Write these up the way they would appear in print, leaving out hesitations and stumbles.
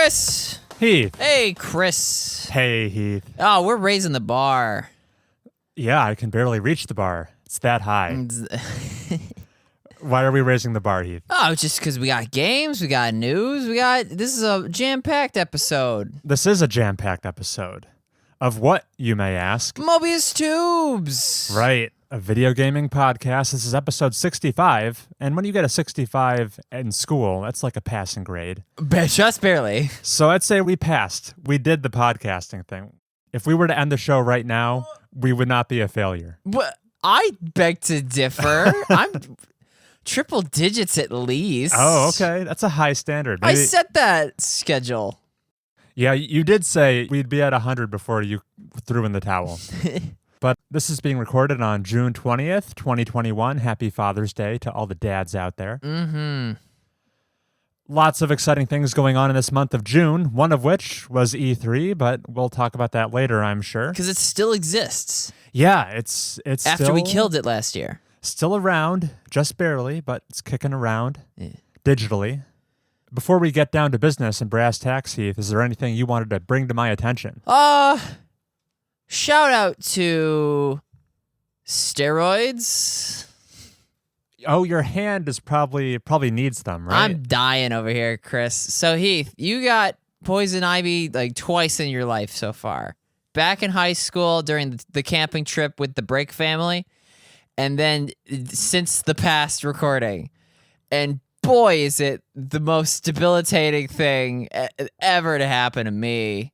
Chris. Heath. Hey, Chris. Hey, Heath. Oh, we're raising the bar. Yeah, I can barely reach the bar. It's that high. Why are we raising the bar, Heath? Oh, just because we got games, we got news, this is a jam-packed episode. This is a jam-packed episode. Of what, you may ask? Mobius Tunes. Right, a video gaming podcast. This is episode 65, and when you get a 65 in school, that's like a passing grade. Just barely. So I'd say we passed. We did the podcasting thing. If we were to end the show right now, we would not be a failure. But I beg to differ. I'm triple digits at least. Oh, okay. That's a high standard. I set that schedule. Yeah, you did say we'd be at 100 before you threw in the towel. But this is being recorded on June 20th, 2021. Happy Father's Day to all the dads out there. Mm-hmm. Lots of exciting things going on in this month of June, one of which was E3, but we'll talk about that later, I'm sure. Because it still exists. Yeah, it's after still, we killed it last year. Still around, just barely, but it's kicking around digitally. Before we get down to business and brass tacks, Heath, is there anything you wanted to bring to my attention? Shout out to steroids. Oh, your hand is probably needs them, right? I'm dying over here, Chris. So Heath, you got poison ivy like twice in your life so far. Back in high school during the camping trip with the Break family, and then since the past recording. And boy, is it the most debilitating thing ever to happen to me.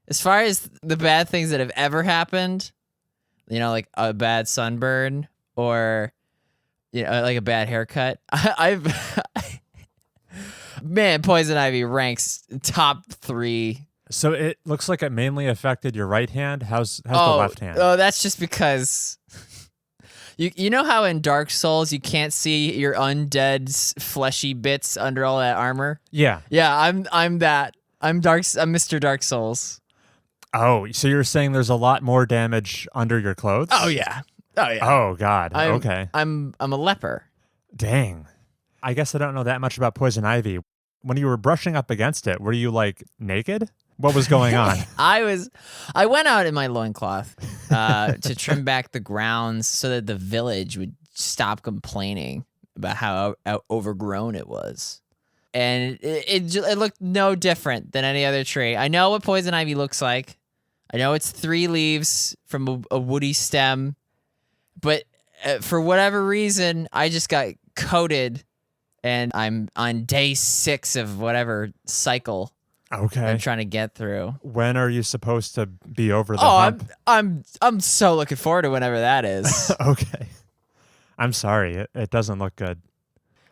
As far as the bad things that have ever happened, like a bad sunburn or, like a bad haircut, man, poison ivy ranks top 3. So it looks like it mainly affected your right hand. How's the left hand? Oh, that's just because you know how in Dark Souls you can't see your undead fleshy bits under all that armor? Yeah. Yeah, I'm that. I'm Mr. Dark Souls. Oh, so you're saying there's a lot more damage under your clothes? Oh yeah. Oh God. Okay. I'm a leper. Dang. I guess I don't know that much about poison ivy. When you were brushing up against it, were you like naked? What was going on? I went out in my loincloth to trim back the grounds so that the village would stop complaining about how overgrown it was. And it looked no different than any other tree. I know what poison ivy looks like. I know it's 3 leaves from a woody stem. But for whatever reason, I just got coated, and I'm on day 6 of whatever cycle. Okay. I'm trying to get through. When are you supposed to be over the hump? I'm so looking forward to whenever that is. Okay. I'm sorry. It doesn't look good.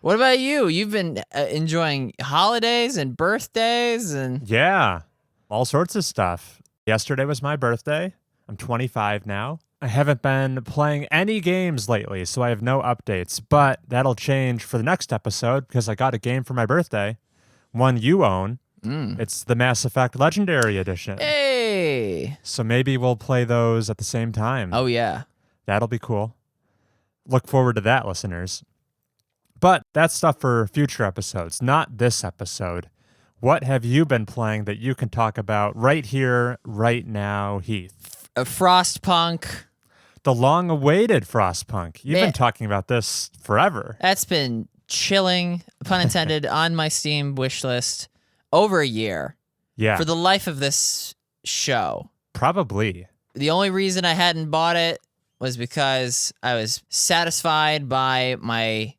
What about you? You've been enjoying holidays and birthdays and... Yeah. All sorts of stuff. Yesterday was my birthday. I'm 25 now. I haven't been playing any games lately, so I have no updates, but that'll change for the next episode because I got a game for my birthday. One you own. It's the Mass Effect Legendary Edition. Hey! So maybe we'll play those at the same time. Oh, yeah. That'll be cool. Look forward to that, listeners. But that's stuff for future episodes, not this episode. What have you been playing that you can talk about right here, right now, Heath? Frostpunk. The long-awaited Frostpunk. You've been talking about this forever. That's been chilling, pun intended, on my Steam wish list over a year. Yeah. For the life of this show. Probably. The only reason I hadn't bought it was because I was satisfied by my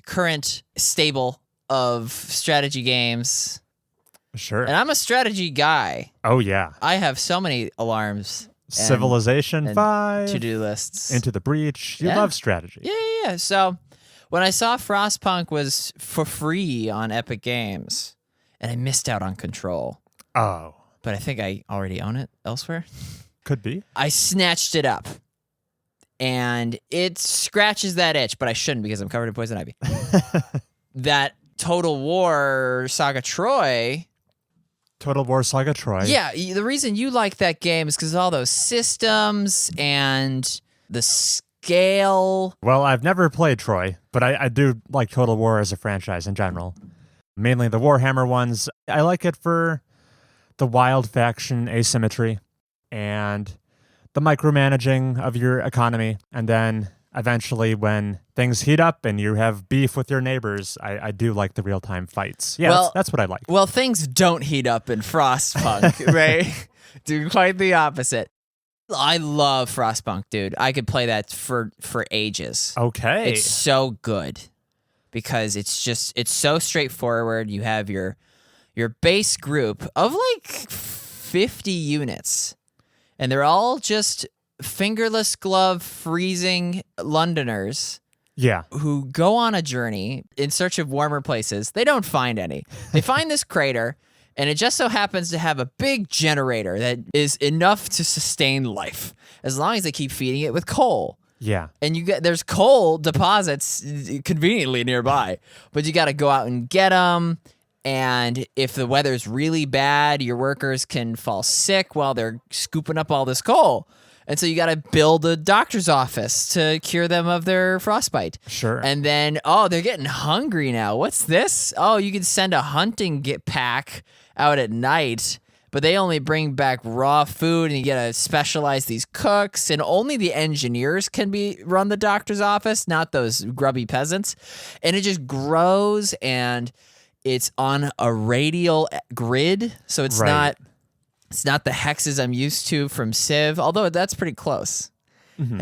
current stable of strategy games. Sure. And I'm a strategy guy. Oh, yeah. I have so many alarms. Civilization 5. To-do lists. Into the Breach. You love strategy. Yeah. So when I saw Frostpunk was for free on Epic Games, and I missed out on Control. Oh. But I think I already own it elsewhere. Could be. I snatched it up. And it scratches that itch, but I shouldn't because I'm covered in poison ivy. That Total War Saga Troy. Total War Saga Troy. Yeah, the reason you like that game is because of all those systems and the scale. Well, I've never played Troy, but I do like Total War as a franchise in general. mainly the Warhammer ones. I like it for the wild faction asymmetry and the micromanaging of your economy. And then eventually when things heat up and you have beef with your neighbors, I do like the real-time fights. Yeah, Well- that's what I like. Well, things don't heat up in Frostpunk, right? Do quite the opposite. I love Frostpunk, dude. I could play that for ages. Okay. It's so good because it's so straightforward. You have your base group of like 50 units, and they're all just fingerless glove freezing Londoners Yeah. who go on a journey in search of warmer places. They don't find any. They find this crater, and it just so happens to have a big generator that is enough to sustain life as long as they keep feeding it with coal. Yeah. And there's coal deposits conveniently nearby, but you got to go out and get them. And if the weather's really bad, your workers can fall sick while they're scooping up all this coal. And so you got to build a doctor's office to cure them of their frostbite. Sure. And then, they're getting hungry now. What's this? Oh, you can send a hunting pack out at night, but they only bring back raw food, and you got to specialize these cooks, and only the engineers can run the doctor's office, not those grubby peasants. And it just grows, and it's on a radial grid, so it's Right. not the hexes I'm used to from Civ, although that's pretty close. Mm-hmm.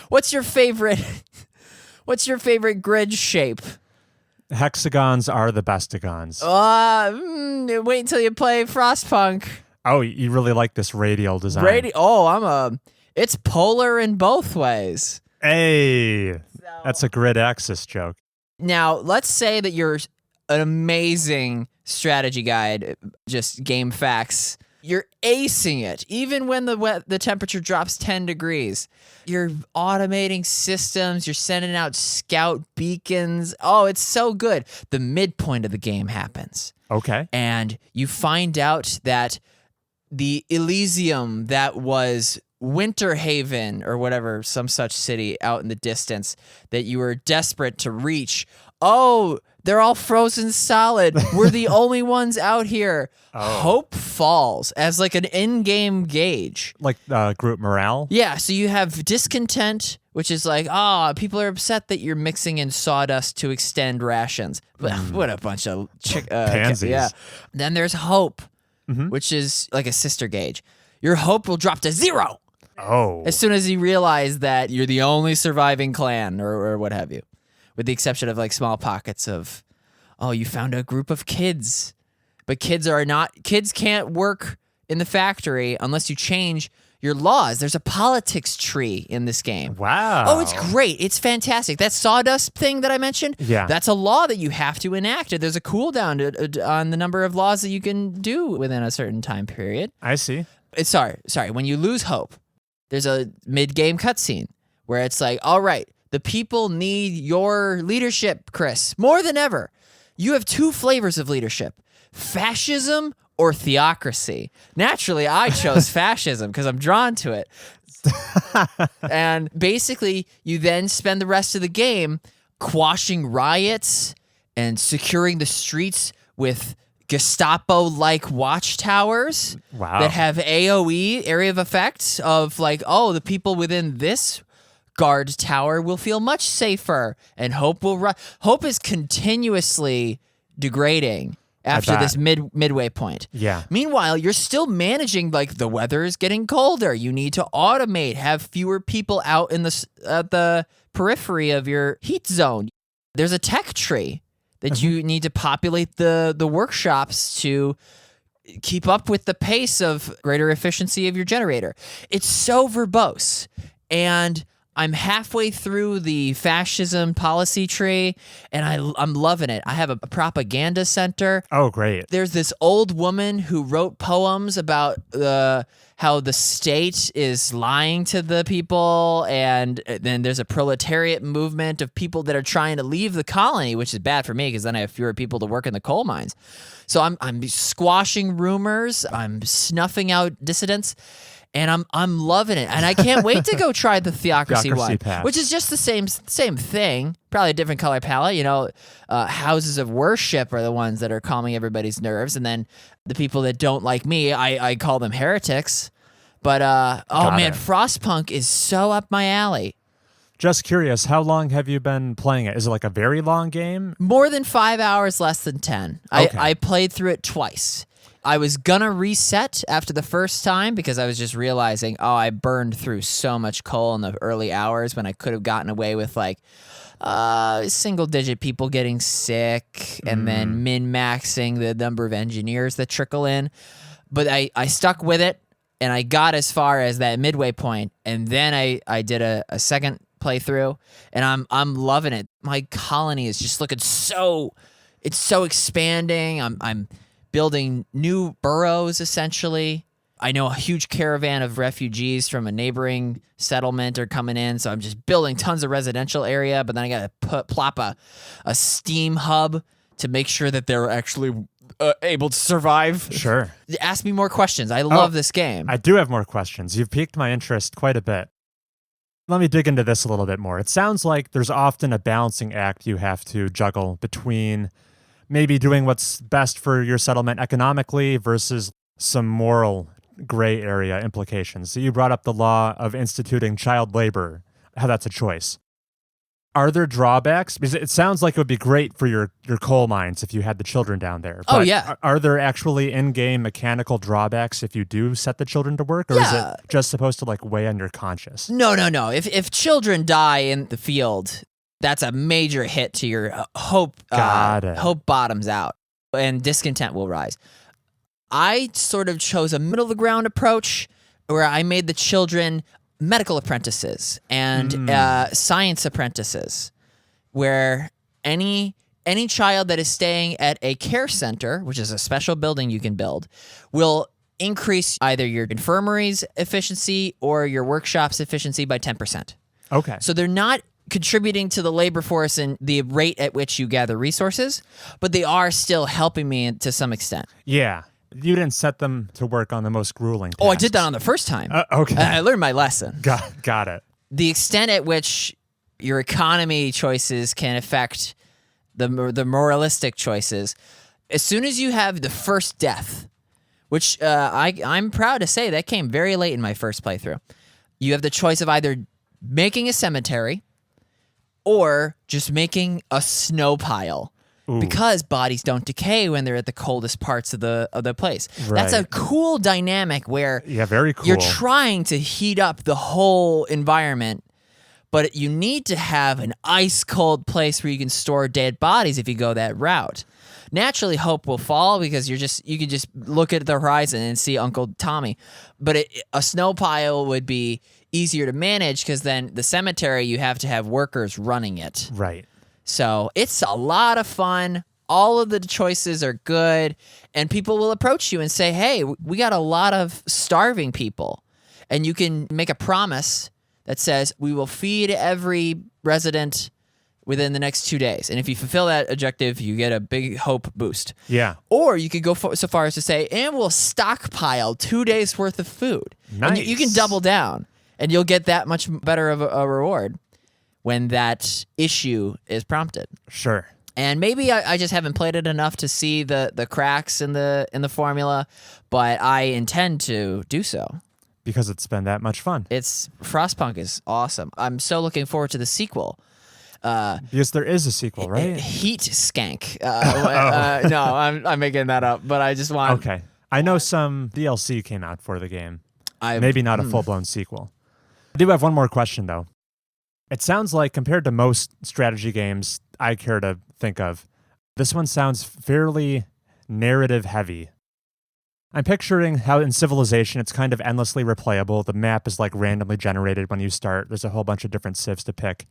What's your favorite grid shape? Hexagons are the bestigons. Wait until you play Frostpunk. Oh, you really like this radial design. It's polar in both ways. Hey, that's a grid axis joke. Now, let's say that you're an amazing strategy guide, just game facts. You're acing it, even when the temperature drops 10 degrees. You're automating systems. You're sending out scout beacons. Oh, it's so good. The midpoint of the game happens. Okay. And you find out that the Elysium that was Winter Haven or whatever, some such city out in the distance that you were desperate to reach. Oh, they're all frozen solid. We're the only ones out here. Oh. Hope falls as like an in-game gauge. Like group morale? Yeah, so you have discontent, which is like, people are upset that you're mixing in sawdust to extend rations. What a bunch of pansies. Yeah. Then there's hope, Mm-hmm. which is like a sister gauge. Your hope will drop to 0 Oh. as soon as you realize that you're the only surviving clan or what have you, with the exception of like small pockets of, you found a group of kids, but kids can't work in the factory unless you change your laws. There's a politics tree in this game. Wow. Oh, it's great. It's fantastic. That sawdust thing that I mentioned, Yeah. that's a law that you have to enact. There's a cooldown on the number of laws that you can do within a certain time period. I see. Sorry. When you lose hope, there's a mid-game cutscene where it's like, all right, the people need your leadership, Chris, more than ever. You have 2 flavors of leadership, fascism or theocracy. Naturally, I chose fascism because I'm drawn to it. And basically, you then spend the rest of the game quashing riots and securing the streets with Gestapo-like watchtowers Wow. that have AoE, area of effect, of like, the people within this guard tower will feel much safer, and hope is continuously degrading after bet. this midway point. Yeah. Meanwhile, you're still managing, like, the weather is getting colder. You need to automate, have fewer people out in the periphery of your heat zone. There's a tech tree that you need to populate the workshops to keep up with the pace of greater efficiency of your generator. It's so verbose. And I'm halfway through the fascism policy tree, and I'm loving it. I have a propaganda center. Oh, great. There's this old woman who wrote poems about how the state is lying to the people, and then there's a proletariat movement of people that are trying to leave the colony, which is bad for me because then I have fewer people to work in the coal mines. So I'm squashing rumors. I'm snuffing out dissidents. And I'm loving it, and I can't wait to go try the Theocracy one, Pass. which is just the same thing, probably a different color palette. You know, houses of worship are the ones that are calming everybody's nerves, and then the people that don't like me, I call them heretics. But Frostpunk is so up my alley. Just curious, how long have you been playing it? Is it like a very long game? More than 5 hours, less than 10. Okay. I played through it twice. I was gonna reset after the first time because I was just realizing, I burned through so much coal in the early hours when I could have gotten away with like single-digit people getting sick and then min-maxing the number of engineers that trickle in. But I stuck with it, and I got as far as that midway point, and then I did a second playthrough, and I'm loving it. My colony is just looking it's so expanding. I'm building new burrows, essentially. I know a huge caravan of refugees from a neighboring settlement are coming in, so I'm just building tons of residential area, but then I got to plop a steam hub to make sure that they're actually able to survive. Sure. Ask me more questions. I love this game. I do have more questions. You've piqued my interest quite a bit. Let me dig into this a little bit more. It sounds like there's often a balancing act you have to juggle between maybe doing what's best for your settlement economically versus some moral gray area implications. So you brought up the law of instituting child labor, how that's a choice. Are there drawbacks? Because it sounds like it would be great for your coal mines if you had the children down there. Oh, But yeah. Are there actually in-game mechanical drawbacks if you do set the children to work? Or is it just supposed to like weigh on your conscience? No. If children die in the field, that's a major hit to your hope. Got it. Hope bottoms out, and discontent will rise. I sort of chose a middle-of-the-ground approach where I made the children medical apprentices and science apprentices, where any child that is staying at a care center, which is a special building you can build, will increase either your infirmary's efficiency or your workshop's efficiency by 10%. Okay. So they're not contributing to the labor force and the rate at which you gather resources, but they are still helping me to some extent. Yeah. You didn't set them to work on the most grueling tasks. Oh, I did that on the first time. Okay. I learned my lesson. Got it. The extent at which your economy choices can affect the moralistic choices, as soon as you have the first death, which I'm proud to say that came very late in my first playthrough, you have the choice of either making a cemetery or just making a snow pile. Ooh. Because bodies don't decay when they're at the coldest parts of the place. Right. That's a cool dynamic where very cool. You're trying to heat up the whole environment, but you need to have an ice cold place where you can store dead bodies if you go that route. Naturally, hope will fall because you can just look at the horizon and see Uncle Tommy. But a snow pile would be easier to manage because then the cemetery, you have to have workers running it. Right. So it's a lot of fun. All of the choices are good. And people will approach you and say, hey, we got a lot of starving people. And you can make a promise that says, we will feed every resident within the next 2 days. And if you fulfill that objective, you get a big hope boost. Yeah. Or you could go so far as to say, and we'll stockpile 2 days worth of food. Nice. And you can double down, and you'll get that much better of a reward when that issue is prompted. Sure. And maybe I just haven't played it enough to see the cracks in the formula, but I intend to do so. Because it's been that much fun. Frostpunk is awesome. I'm so looking forward to the sequel. Because there is a sequel, right? Heat Skank. No, I'm making that up, but I just want... Okay. I know some DLC came out for the game. Maybe not a full-blown sequel. I do have one more question, though. It sounds like, compared to most strategy games I care to think of, this one sounds fairly narrative-heavy. I'm picturing how in Civilization it's kind of endlessly replayable. The map is like randomly generated when you start. There's a whole bunch of different civs to pick,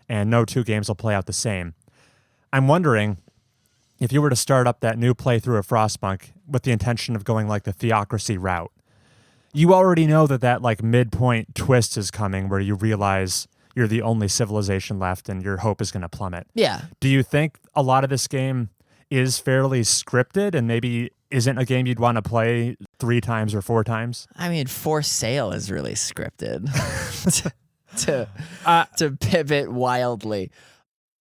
and no two games will play out the same. I'm wondering if you were to start up that new playthrough of Frostpunk with the intention of going like the Theocracy route. You already know that like midpoint twist is coming where you realize you're the only civilization left and your hope is going to plummet. Yeah. Do you think a lot of this game is fairly scripted and maybe isn't a game you'd want to play 3 times or 4 times. I mean, For Sale is really scripted to pivot wildly.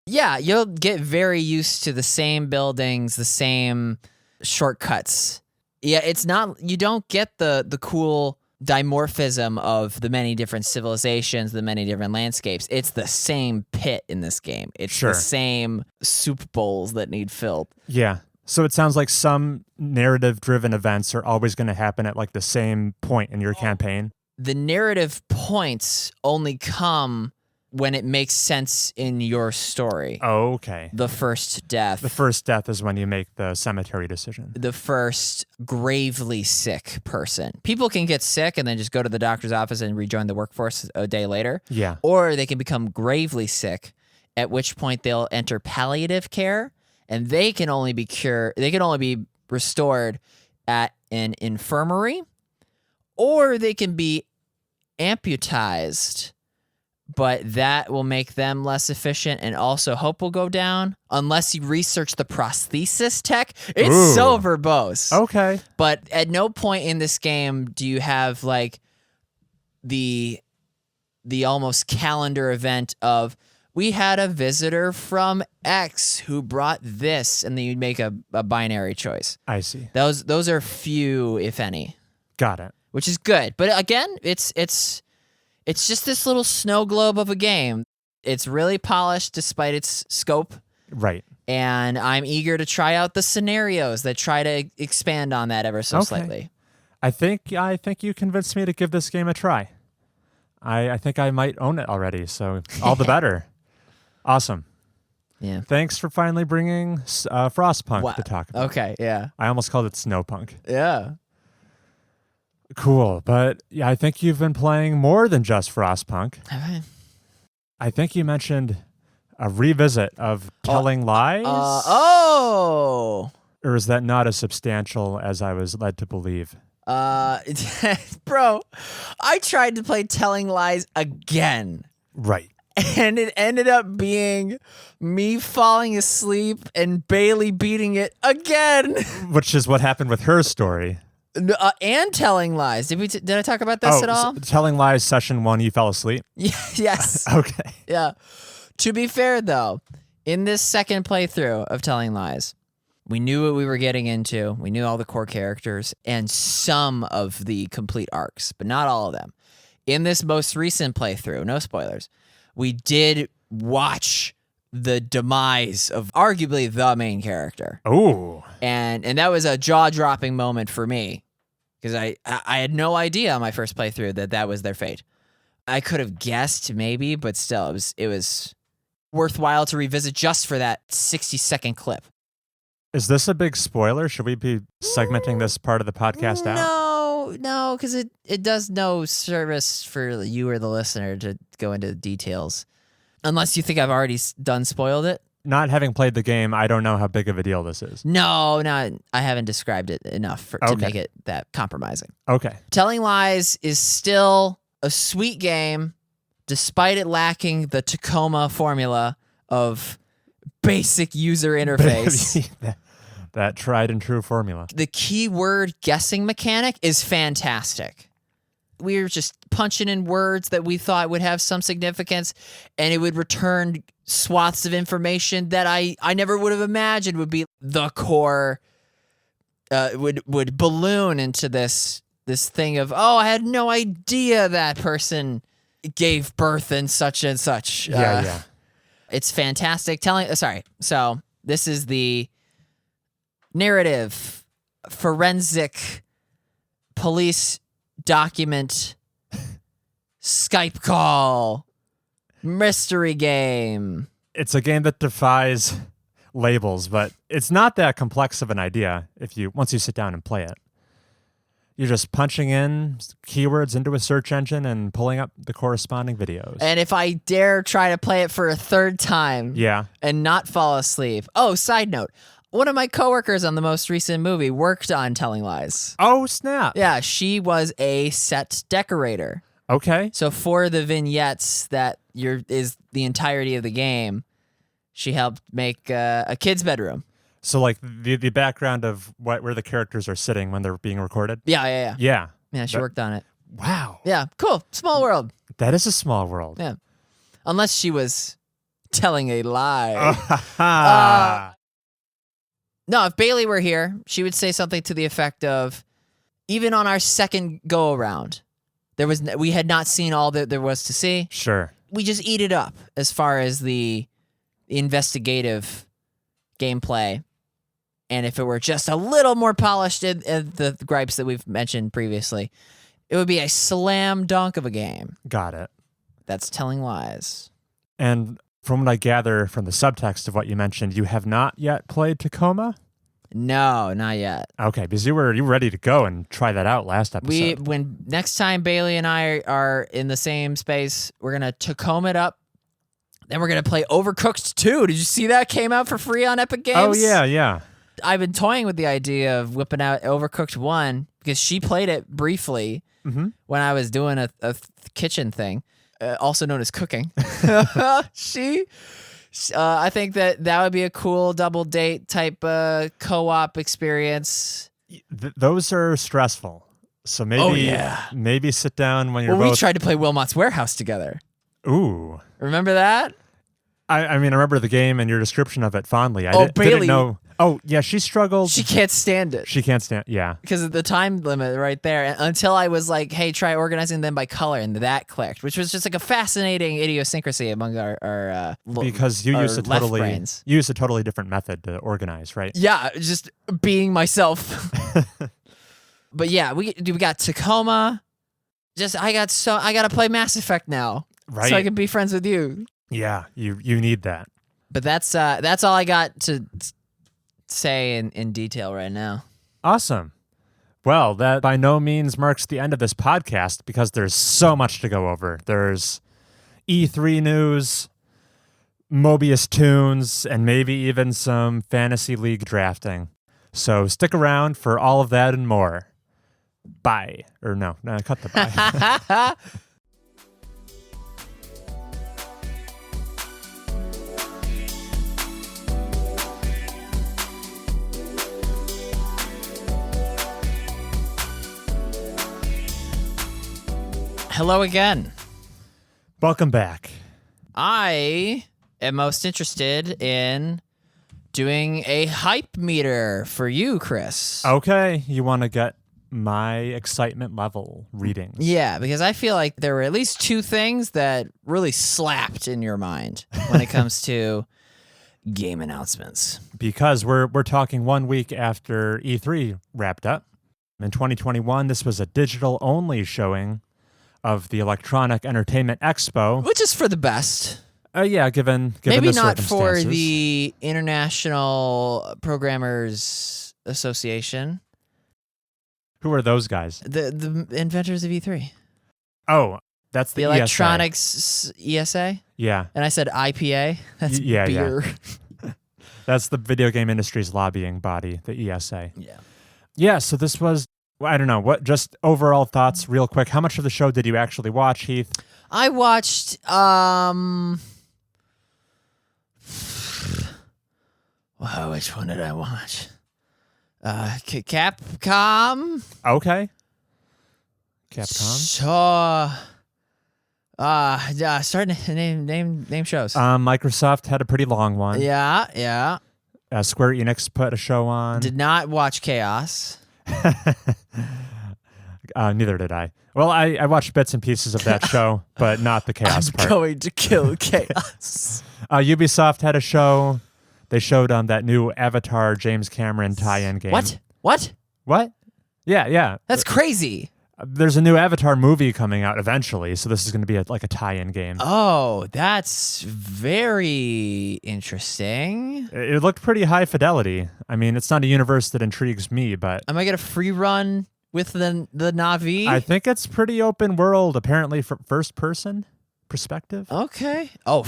Yeah, you'll get very used to the same buildings, the same shortcuts. Yeah, it's not, you don't get the cool dimorphism of the many different civilizations, the many different landscapes. It's the same pit in this game. It's the same soup bowls that need filled. Yeah. So it sounds like some narrative-driven events are always going to happen at like the same point in your campaign. The narrative points only come when it makes sense in your story. Oh, okay. The first death. The first death is when you make the cemetery decision. The first gravely sick person. People can get sick and then just go to the doctor's office and rejoin the workforce a day later. Yeah. Or they can become gravely sick, at which point they'll enter palliative care, and they can only be restored at an infirmary, or they can be amputized, but that will make them less efficient, and also hope will go down unless you research the prosthesis tech. It's so verbose. Okay. But at no point in this game do you have like the almost calendar event of, we had a visitor from X who brought this, and then you make a binary choice. I see. Those are few, if any. Got it. Which is good. But again, it's just this little snow globe of a game. It's really polished despite its scope. Right. And I'm eager to try out the scenarios that try to expand on that ever so slightly. I think you convinced me to give this game a try. I think I might own it already, so all the better. Awesome. Yeah. Thanks for finally bringing Frostpunk to talk about. Okay, yeah. I almost called it Snowpunk. Yeah. Cool, but yeah, I think you've been playing more than just Frostpunk. Okay. I think you mentioned a revisit of Telling Lies? Oh! Or is that not as substantial as I was led to believe? Bro, I tried to play Telling Lies again. Right. And it ended up being me falling asleep and Bailey beating it again. Which is what happened with her story. And Telling Lies. Did I talk about this at all? Telling Lies session 1, you fell asleep? Yes. Okay. Yeah. To be fair, though, in this second playthrough of Telling Lies, we knew what we were getting into. We knew all the core characters and some of the complete arcs, but not all of them. In this most recent playthrough, no spoilers, we did watch the demise of arguably the main character. Oh. And that was a jaw-dropping moment for me, because I had no idea on my first playthrough that was their fate. I could have guessed maybe, but still, it was worthwhile to revisit just for that 60-second clip. Is this a big spoiler? Should we be segmenting this part of the podcast out? No, because it does no service for you or the listener to go into details. Unless you think I've already done spoiled it. Not having played the game, I don't know how big of a deal this is. No, I haven't described it enough to make it that compromising. Okay. Telling Lies is still a sweet game, despite it lacking the Tacoma formula of basic user interface. That tried and true formula. The keyword guessing mechanic is fantastic. We were just punching in words that we thought would have some significance, and it would return swaths of information that I never would have imagined would be the core, would balloon into this thing of, oh, I had no idea that person gave birth in such and such. Yeah. It's fantastic. So this is the narrative, forensic, police document, Skype call, mystery game. It's a game that defies labels, but it's not that complex of an idea once you sit down and play it. You're just punching in keywords into a search engine and pulling up the corresponding videos. And if I dare try to play it for a third time and not fall asleep. Oh, side note. One of my coworkers on the most recent movie worked on Telling Lies. Oh, snap. Yeah, she was a set decorator. Okay. So for the vignettes that is the entirety of the game, she helped make a kid's bedroom. So like the background of where the characters are sitting when they're being recorded? Yeah. Yeah. Yeah, she worked on it. Wow. Yeah, cool. Small world. That is a small world. Yeah. Unless she was telling a lie. No, if Bailey were here, she would say something to the effect of, even on our second go around, we had not seen all that there was to see. Sure. We just eat it up as far as the investigative gameplay. And if it were just a little more polished in the gripes that we've mentioned previously, it would be a slam dunk of a game. Got it. That's telling lies. And from what I gather from the subtext of what you mentioned, you have not yet played Tacoma? No, not yet. Okay, because you were ready to go and try that out last episode. When next time Bailey and I are in the same space, we're gonna Tacoma it up. Then we're gonna play Overcooked 2. Did you see that came out for free on Epic Games? Oh yeah. I've been toying with the idea of whipping out Overcooked 1 because she played it briefly when I was doing a kitchen thing, also known as cooking. I think that would be a cool double date type co-op experience. Those are stressful. So maybe sit down when you're both... we tried to play Wilmot's Warehouse together. Ooh. Remember that? I mean, I remember the game and your description of it fondly. Bailey. Didn't know. Oh, yeah, she struggled. She can't stand it. She can't stand, yeah. Because of the time limit right there. Until I was like, hey, try organizing them by color, and that clicked, which was just like a fascinating idiosyncrasy among our because you used a totally different method to organize, right? Yeah, just being myself. But yeah, we got Tacoma. I got to play Mass Effect now, right? So I can be friends with you. Yeah, you need that. But that's all I got to say in detail right now. Awesome. Well, that by no means marks the end of this podcast because there's so much to go over. There's E3 news, Mobius Tunes, and maybe even some Fantasy League drafting. So stick around for all of that and more. Bye. Or no, cut the bye. Hello again. Welcome back. I am most interested in doing a hype meter for you, Chris. Okay, you want to get my excitement level readings. Yeah, because I feel like there were at least two things that really slapped in your mind when it comes to game announcements. Because we're talking 1 week after E3 wrapped up. In 2021, this was a digital-only showing of the Electronic Entertainment Expo. Which is for the best. Yeah, given maybe the not circumstances. For the International Programmers Association. Who are those guys? The inventors of E3. Oh, that's the Electronics ESA? Yeah. And I said IPA? That's beer. Yeah. That's the video game industry's lobbying body, the ESA. Yeah. Yeah, so this was, I don't know, what just overall thoughts real quick. How much of the show did you actually watch, Heath? I watched which one did I watch? Capcom. Okay. Capcom. Starting to name shows. Microsoft had a pretty long one. Yeah. Square Enix put a show on. Did not watch Chaos. Neither did I. Well, I watched bits and pieces of that show, but not the Chaos part. I'm going to kill Chaos. Ubisoft had a show. They showed that new Avatar James Cameron tie-in game. What? Yeah. That's crazy. There's a new Avatar movie coming out eventually, so this is going to be like a tie-in game. Oh, that's very interesting. It looked pretty high fidelity. I mean, it's not a universe that intrigues me, but... Am I going to free run with the Na'vi? I think it's pretty open world, apparently, for first-person perspective. Okay. Oh.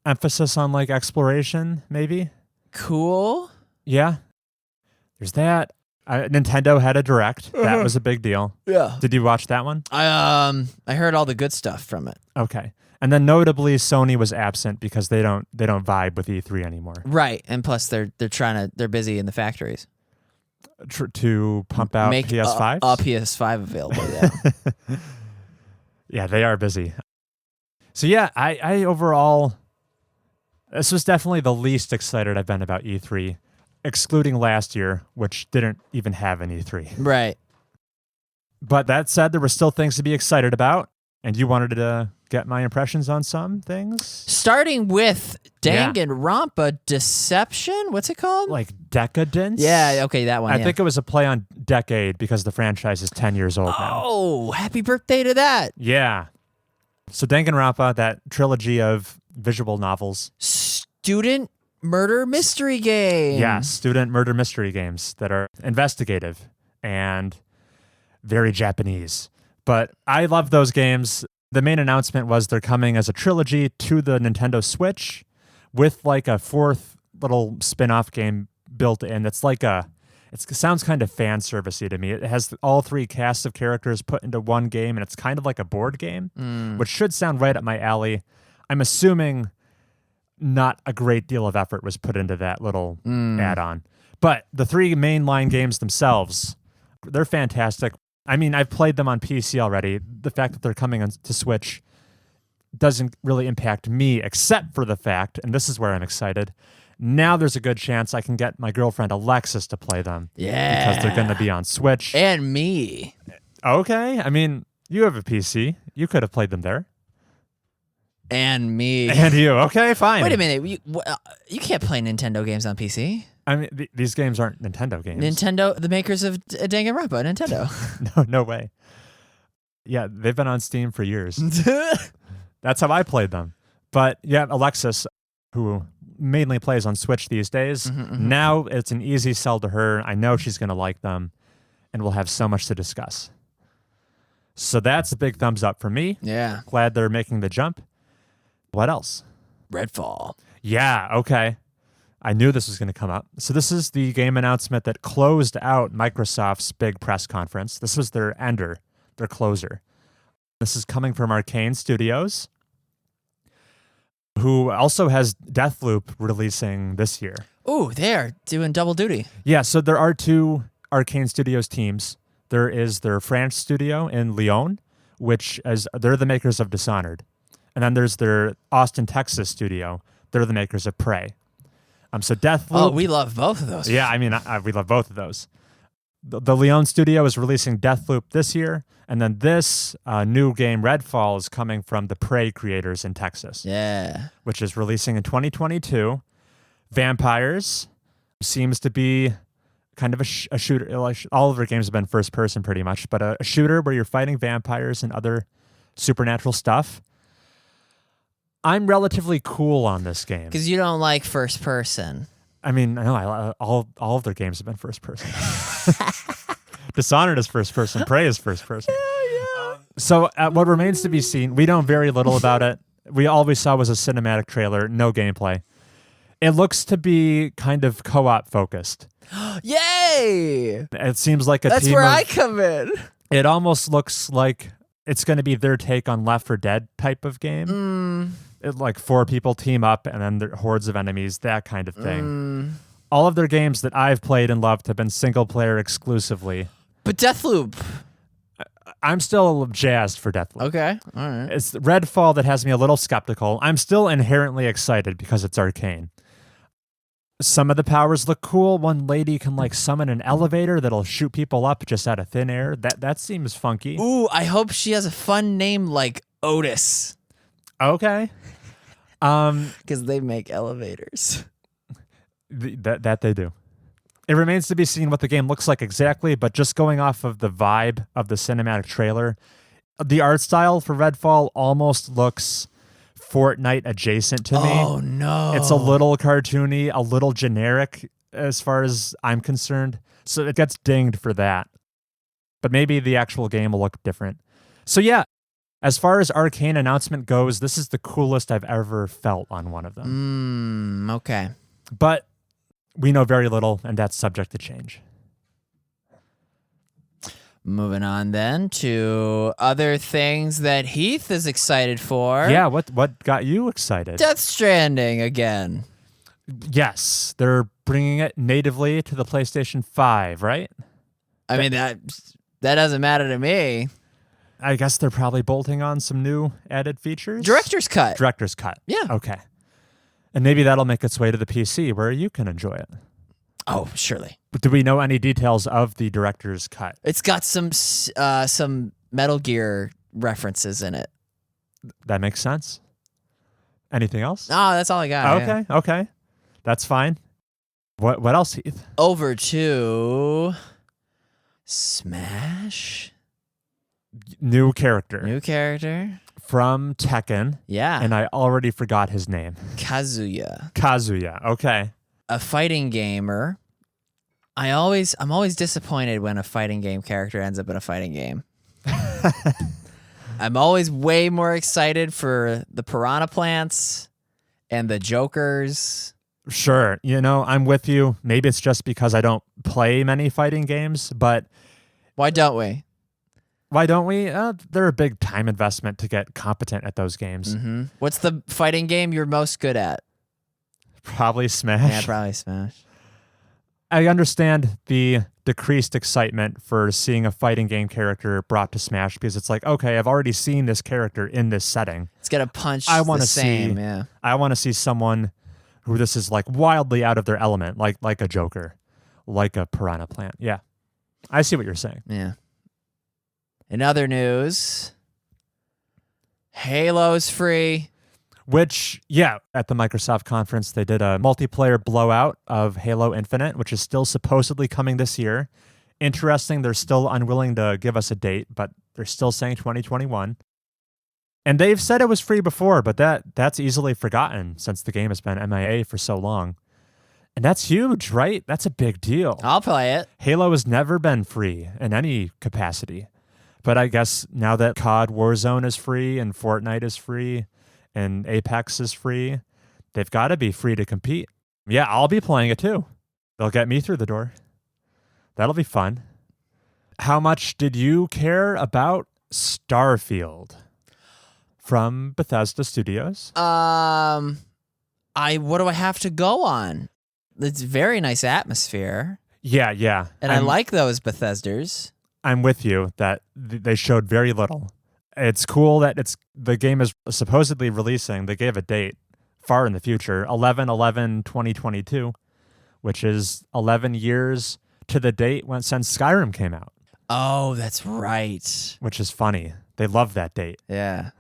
Emphasis on, like, exploration, maybe? Cool. Yeah. There's that. Nintendo had a Direct. That was a big deal. Yeah. Did you watch that one? I heard all the good stuff from it. Okay. And then notably, Sony was absent because they don't vibe with E3 anymore. Right, and plus they're busy in the factories To pump out make PS5s? a PS5 available. Yeah. Yeah, they are busy. So yeah, I overall, this was definitely the least excited I've been about E3, excluding last year, which didn't even have an E3. Right. But that said, there were still things to be excited about, and you wanted to get my impressions on some things? Starting with Danganronpa Deception. What's it called? Like Decadence? Yeah, okay, that one. I think it was a play on Decade because the franchise is 10 years old now. Oh, happy birthday to that. Yeah. So Danganronpa, that trilogy of visual novels. Student murder mystery game. Yeah, student murder mystery games that are investigative and very Japanese. But I love those games. The main announcement was they're coming as a trilogy to the Nintendo Switch with like a fourth little spin-off game built in. It sounds kind of fan servicey to me. It has all three casts of characters put into one game, and it's kind of like a board game, which should sound right up my alley. I'm assuming not a great deal of effort was put into that little add-on. But the three mainline games themselves, they're fantastic. I mean, I've played them on PC already. The fact that they're coming on to Switch doesn't really impact me, except for the fact, and this is where I'm excited, now there's a good chance I can get my girlfriend Alexis to play them. Yeah. Because they're going to be on Switch. And me. Okay. I mean, you have a PC. You could have played them there. And me. And you. Okay, fine. Wait a minute. You can't play Nintendo games on PC. I mean, these games aren't Nintendo games. Nintendo, the makers of Danganronpa, Nintendo. No way. Yeah, they've been on Steam for years. That's how I played them. But yeah, Alexis, who mainly plays on Switch these days, now it's an easy sell to her. I know she's going to like them, and we'll have so much to discuss. So that's a big thumbs up for me. Yeah. Glad they're making the jump. What else? Redfall. Yeah, okay. I knew this was going to come up. So this is the game announcement that closed out Microsoft's big press conference. This was their ender, their closer. This is coming from Arcane Studios, who also has Deathloop releasing this year. Ooh, they're doing double duty. Yeah, so there are two Arcane Studios teams. There is their French studio in Lyon, they're the makers of Dishonored. And then there's their Austin, Texas studio. They're the makers of Prey. So Deathloop. Oh, we love both of those. Yeah, I mean, we love both of those. The Lyon studio is releasing Deathloop this year, and then this new game, Redfall, is coming from the Prey creators in Texas. Yeah. Which is releasing in 2022. Vampires seems to be kind of a shooter. All of their games have been first person pretty much, but a shooter where you're fighting vampires and other supernatural stuff. I'm relatively cool on this game. Because you don't like first person. I mean, no, all of their games have been first person. Dishonored is first person. Prey is first person. Yeah. So what remains to be seen, we know very little about it. All we saw was a cinematic trailer, no gameplay. It looks to be kind of co-op focused. Yay! It seems like That's where I come in. It almost looks like it's going to be their take on Left 4 Dead type of game. Like 4 people team up and then there hordes of enemies, that kind of thing. All of their games that I've played and loved have been single player exclusively. But Deathloop. I'm still jazzed for Deathloop. Okay, all right. It's Redfall that has me a little skeptical. I'm still inherently excited because it's Arcane. Some of the powers look cool. One lady can summon an elevator that'll shoot people up just out of thin air. That seems funky. Ooh, I hope she has a fun name like Otis. Okay. Because they make elevators. That they do. It remains to be seen what the game looks like exactly, but just going off of the vibe of the cinematic trailer, the art style for Redfall almost looks Fortnite adjacent to me. Oh, no. It's a little cartoony, a little generic as far as I'm concerned. So it gets dinged for that. But maybe the actual game will look different. So yeah, as far as Arcane announcement goes, this is the coolest I've ever felt on one of them. Okay. But we know very little, and that's subject to change. Moving on then to other things that Heath is excited for. Yeah, what got you excited? Death Stranding again. Yes, they're bringing it natively to the PlayStation 5, right? I mean, that doesn't matter to me. I guess they're probably bolting on some new added features. Director's cut. Director's cut. Yeah. Okay. And maybe that'll make its way to the PC where you can enjoy it. Oh, surely. But do we know any details of the director's cut? It's got some Metal Gear references in it. That makes sense. Anything else? Oh, that's all I got. Okay, okay. That's fine. What else, Heath? Over to Smash. New character. New character. From Tekken. Yeah. And I already forgot his name. Kazuya. Okay. A fighting gamer. I'm always disappointed when a fighting game character ends up in a fighting game. I'm always way more excited for the piranha plants and the jokers. Sure. I'm with you. Maybe it's just because I don't play many fighting games, but Why don't we? They're a big time investment to get competent at those games. Mm-hmm. What's the fighting game you're most good at? Probably Smash. Yeah, probably Smash. I understand the decreased excitement for seeing a fighting game character brought to Smash because it's like, okay, I've already seen this character in this setting. It's got to punch I want the to same, see. Yeah. I want to see someone who this is like wildly out of their element, like a Joker, like a piranha plant. Yeah, I see what you're saying. Yeah. In other news, Halo's free. Which, yeah, at the Microsoft conference, they did a multiplayer blowout of Halo Infinite, which is still supposedly coming this year. Interesting, they're still unwilling to give us a date, but they're still saying 2021. And they've said it was free before, but that's easily forgotten since the game has been MIA for so long. And that's huge, right? That's a big deal. I'll play it. Halo has never been free in any capacity. But I guess now that COD Warzone is free and Fortnite is free and Apex is free, they've got to be free to compete. Yeah, I'll be playing it too. They'll get me through the door. That'll be fun. How much did you care about Starfield from Bethesda Studios? What do I have to go on? It's very nice atmosphere. Yeah. And I like those Bethesdas. I'm with you that they showed very little. It's cool that the game is supposedly releasing. They gave a date far in the future, 11/11/2022, which is 11 years to the date since Skyrim came out. Oh, that's right. Which is funny. They love that date. Yeah.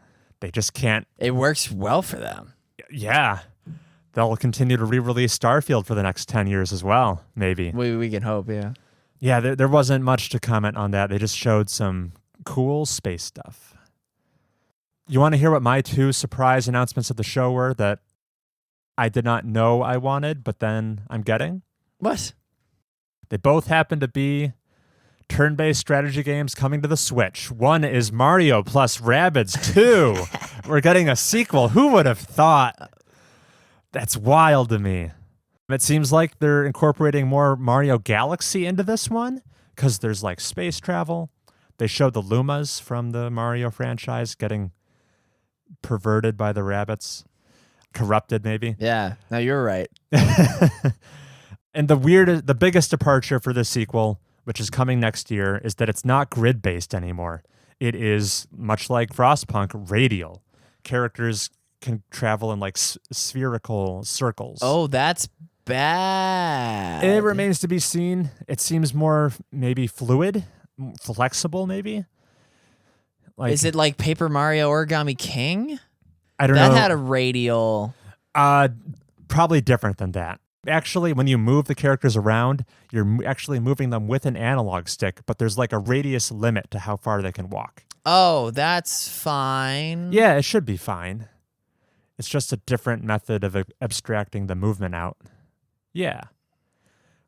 They just can't. It works well for them. Yeah. They'll continue to re-release Starfield for the next 10 years as well, maybe. We can hope, yeah. Yeah, there wasn't much to comment on that. They just showed some cool space stuff. You want to hear what my two surprise announcements of the show were that I did not know I wanted, but then I'm getting? What? They both happen to be turn-based strategy games coming to the Switch. One is Mario plus Rabbids 2. We're getting a sequel. Who would have thought? That's wild to me. It seems like they're incorporating more Mario Galaxy into this one because there's like space travel. They showed the Lumas from the Mario franchise getting perverted by the rabbits. Corrupted, maybe. Yeah, no, you're right. And the biggest departure for this sequel, which is coming next year, is that it's not grid-based anymore. It is, much like Frostpunk, radial. Characters can travel in like spherical circles. Oh, that's bad. It remains to be seen. It seems more maybe fluid, flexible maybe. Like, is it like Paper Mario Origami King? I don't know. That had a radial. Probably different than that. Actually, when you move the characters around, you're actually moving them with an analog stick, but there's like a radius limit to how far they can walk. Oh, that's fine. Yeah, it should be fine. It's just a different method of abstracting the movement out. Yeah.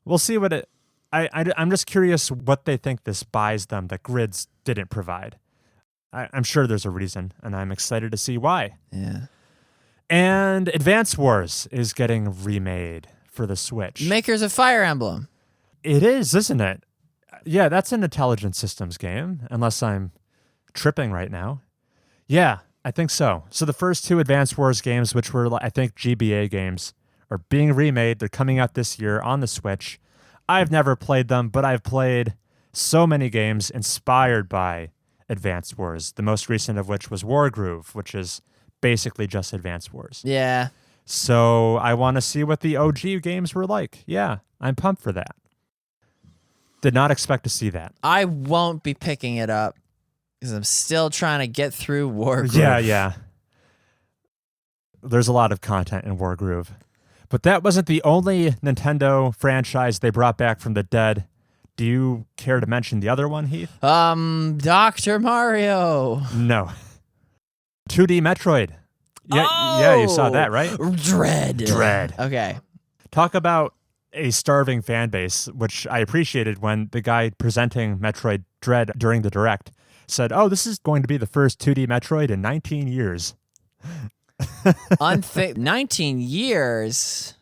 We'll see what it... I'm just curious what they think this buys them that grids didn't provide. I'm sure there's a reason, and I'm excited to see why. Yeah. And Advance Wars is getting remade for the Switch. Makers of Fire Emblem. It is, isn't it? Yeah, that's an intelligent systems game, unless I'm tripping right now. Yeah, I think so. So the first two Advance Wars games, which were, I think, GBA games, are being remade. They're coming out this year on the Switch. I've never played them, but I've played so many games inspired by Advance Wars, the most recent of which was Wargroove, which is basically just Advance Wars. Yeah. So I want to see what the OG games were like. Yeah, I'm pumped for that. Did not expect to see that. I won't be picking it up because I'm still trying to get through Wargroove. Yeah. There's a lot of content in Wargroove. But that wasn't the only Nintendo franchise they brought back from the dead. Do you care to mention the other one, Heath? Dr. Mario. No. 2D Metroid. Yeah, you saw that, right? Dread. Okay. Talk about a starving fan base, which I appreciated when the guy presenting Metroid Dread during the Direct said, "Oh, this is going to be the first 2D Metroid in 19 years." 19 years?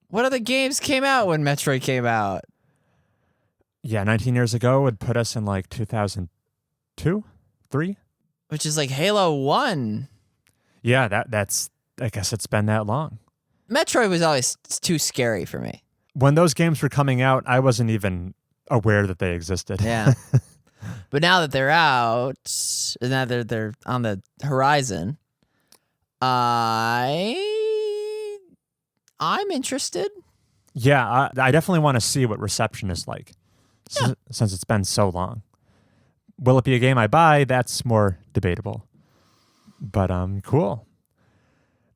What other games came out when Metroid came out? Yeah, 19 years ago would put us in like 2002, 3? Which is like Halo 1. Yeah, that's, I guess it's been that long. Metroid was always too scary for me. When those games were coming out, I wasn't even aware that they existed. Yeah. But now that they're out, and now they're on the horizon, I'm interested. Yeah, I definitely want to see what reception is like, since it's been so long. Will it be a game I buy? That's more debatable. But cool.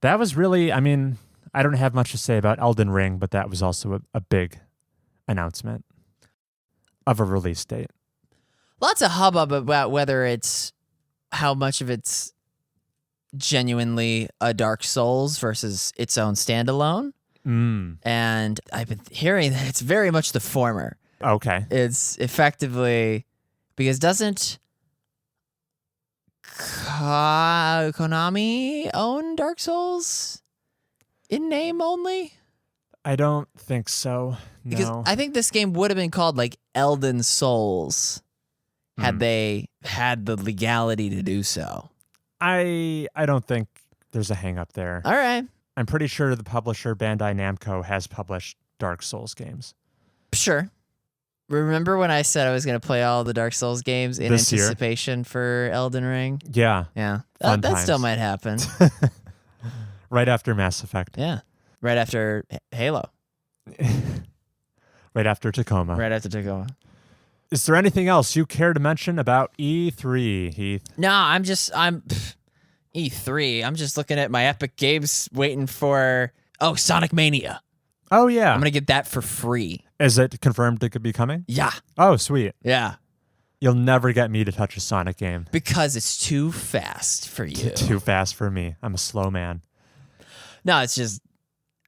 That was really, I mean, I don't have much to say about Elden Ring, but that was also a big announcement of a release date. Lots of hubbub about whether it's how much of it's genuinely a Dark Souls versus its own standalone. And I've been hearing that it's very much the former. Okay. It's effectively because doesn't Konami own Dark Souls in name only? I don't think so. Because No. I think this game would have been called like Elden Souls had they had the legality to do so. I don't think there's a hang up there. All right. I'm pretty sure the publisher Bandai Namco has published Dark Souls games. Sure. Remember when I said I was going to play all the Dark Souls games in This year? anticipation for Elden Ring? Yeah. Yeah. Fun That still times. might happen. Right after Mass Effect. Yeah. Right after Halo. Right after Tacoma. Right after Tacoma. Is there anything else you care to mention about E3, Heath? No, I'm E3. I'm just looking at my Epic Games waiting for, Sonic Mania. Oh, yeah. I'm going to get that for free. Is it confirmed it could be coming? Yeah. Oh, sweet. Yeah. You'll never get me to touch a Sonic game. Because it's too fast for you. Too fast for me. I'm a slow man. No, it's just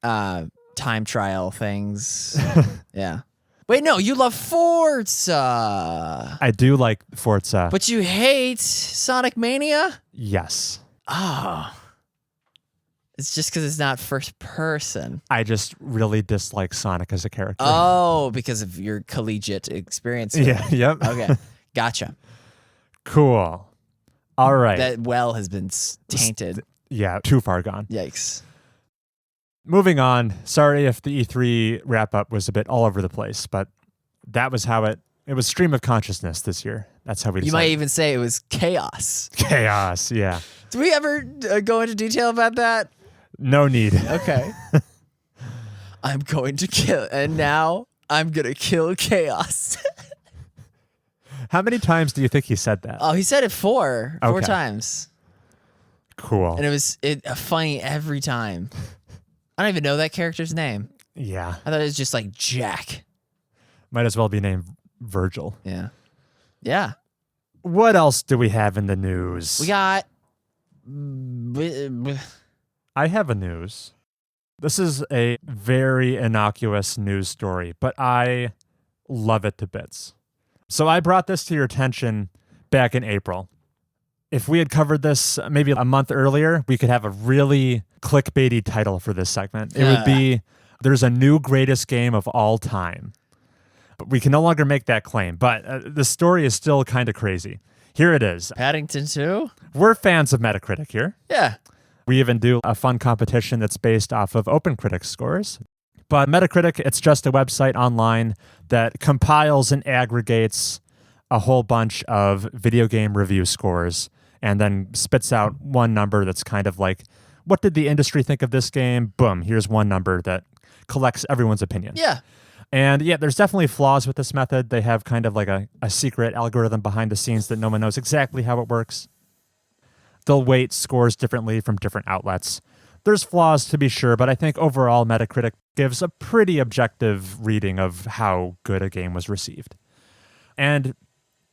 time trial things. Yeah. Wait, no, you love Forza. I do like Forza. But you hate Sonic Mania? Yes. Oh. It's just because it's not first person. I just really dislike Sonic as a character. Oh, because of your collegiate experience. with Yeah, it. yep. Okay, gotcha. Cool. All right. That well has been tainted. Yeah, too far gone. Yikes. Moving on. Sorry if the E3 wrap-up was a bit all over the place, but that was how it was stream of consciousness this year. That's how we You decided. might even say it was chaos. Chaos, yeah. Do we ever go into detail about that? No need. Okay. I'm going to kill, and now I'm going to kill chaos. How many times do you think he said that? Oh, he said it four Okay. times. Cool. And it was funny every time. I don't even know that character's name. Yeah. I thought it was just like Jack. Might as well be named Virgil. Yeah. Yeah. What else do we have in the news? We got... I have a news. This is a very innocuous news story, but I love it to bits. So I brought this to your attention back in April. If we had covered this maybe a month earlier, we could have a really clickbaity title for this segment. It would be, there's a new greatest game of all time. but we can no longer make that claim. But the story is still kind of crazy. Here it is. Paddington 2? We're fans of Metacritic here. Yeah. We even do a fun competition that's based off of OpenCritic scores. But Metacritic, it's just a website online that compiles and aggregates a whole bunch of video game review scores and then spits out one number that's kind of like, what did the industry think of this game? Boom, here's one number that collects everyone's opinion. Yeah. And yeah, there's definitely flaws with this method. They have kind of like a secret algorithm behind the scenes that no one knows exactly how it works. They'll weight scores differently from different outlets. There's flaws to be sure, but I think overall Metacritic gives a pretty objective reading of how good a game was received. And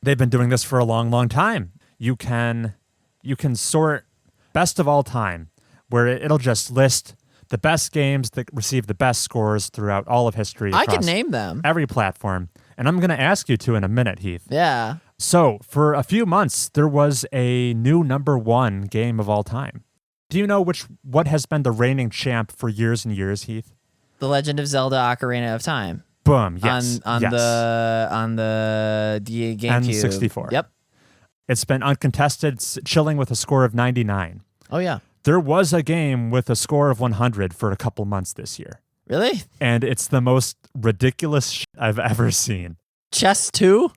they've been doing this for a long, long time. You can sort best of all time, where it'll just list the best games that receive the best scores throughout all of history. I can name them. Every platform. And I'm going to ask you to in a minute, Heath. Yeah. So for a few months, there was a new number one game of all time. Do you know what has been the reigning champ for years and years, Heath? The Legend of Zelda Ocarina of Time. Boom. Yes. On yes. the GameCube. N64. Yep. It's been uncontested, chilling with a score of 99. Oh, yeah. There was a game with a score of 100 for a couple months this year. Really? And it's the most ridiculous I've ever seen. Chess 2?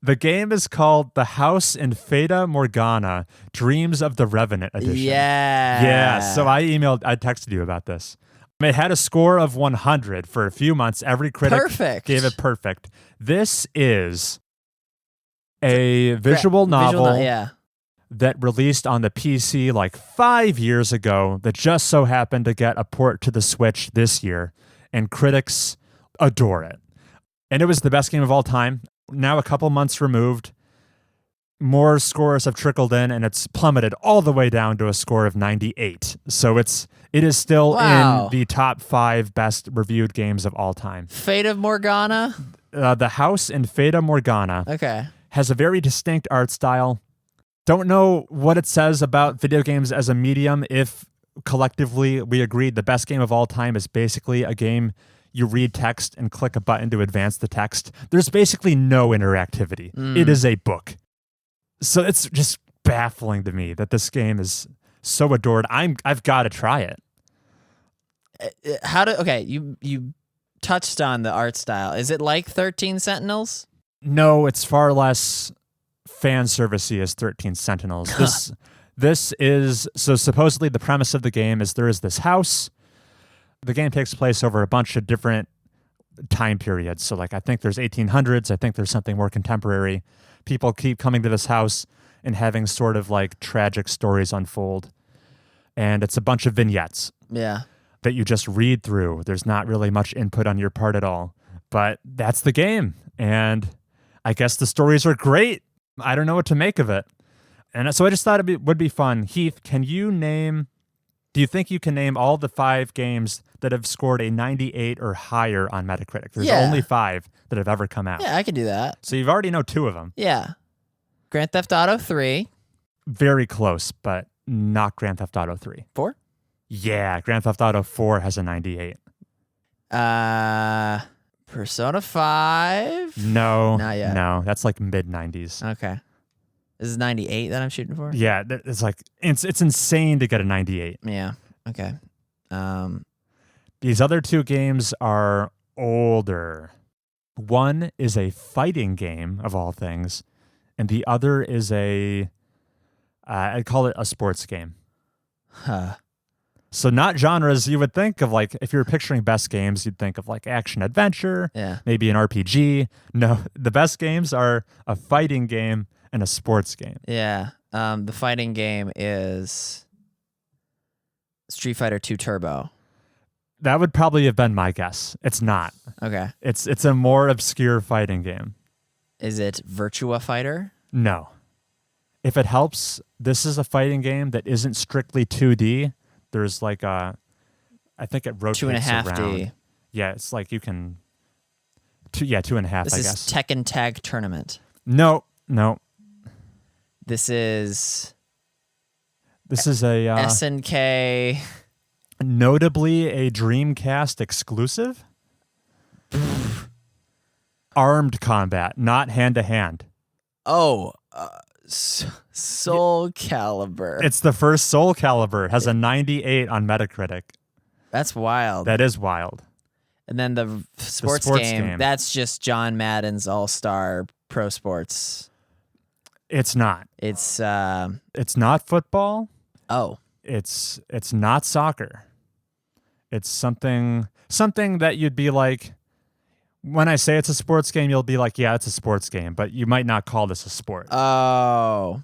The game is called The House in Fata Morgana, Dreams of the Revenant Edition. Yeah. Yeah, so I texted you about this. It had a score of 100 for a few months. Every critic gave it perfect. This is a visual novel that released on the PC like 5 years ago that just so happened to get a port to the Switch this year, and critics adore it. And it was the best game of all time. Now a couple months removed, more scores have trickled in, and it's plummeted all the way down to a score of 98. So it is still in the top 5 best reviewed games of all time. Fata Morgana? The House in Fata Morgana has a very distinct art style. Don't know what it says about video games as a medium if collectively we agreed the best game of all time is basically a game you read text and click a button to advance the text. There's basically no interactivity. It is a book. So it's just baffling to me that this game is so adored. I've got to try it. You touched on the art style. Is it like 13 Sentinels? No, it's far less fan servicey as 13 Sentinels. This is, so supposedly the premise of the game is there is this house. The game takes place over a bunch of different time periods. So like I think there's 1800s. I think there's something more contemporary. People keep coming to this house and having sort of like tragic stories unfold. And it's a bunch of vignettes. Yeah. That you just read through. There's not really much input on your part at all. But that's the game. And I guess the stories are great. I don't know what to make of it. And so I just thought it would be fun. Heath, do you think you can name all the 5 games that have scored a 98 or higher on Metacritic? There's only 5 that have ever come out. Yeah, I can do that. So you've already know 2 of them. Yeah. Grand Theft Auto 3. Very close, but not Grand Theft Auto 3. 4? Yeah, Grand Theft Auto 4 has a 98. Persona 5? No. Not yet. No, that's like mid-90s. Okay. This is 98 that I'm shooting for? Yeah, it's like it's insane to get a 98. Yeah. Okay. These other 2 games are older. One is a fighting game of all things, and the other is I'd call it a sports game. Huh. So not genres you would think of, like if you're picturing best games, you'd think of like action adventure, maybe an RPG. No, the best games are a fighting game and a sports game. Yeah. The fighting game is Street Fighter 2 Turbo. That would probably have been my guess. It's not. Okay. It's a more obscure fighting game. Is it Virtua Fighter? No. If it helps, this is a fighting game that isn't strictly 2D. There's like I think it rotates 2.5D. around. Yeah, it's like you can 2.5, I guess. This is Tekken Tag Tournament. No. This is a SNK. Notably a Dreamcast exclusive. armed combat, not hand-to-hand. Oh, Soul Calibur. It's the first Soul Calibur. It has a 98 on Metacritic. That's wild. That is wild. And then the sports game, that's just John Madden's All-Star Pro Sports. It's not. It's not football. Oh. It's not soccer. It's something that you'd be like, when I say it's a sports game, you'll be like, yeah, it's a sports game, but you might not call this a sport. Oh.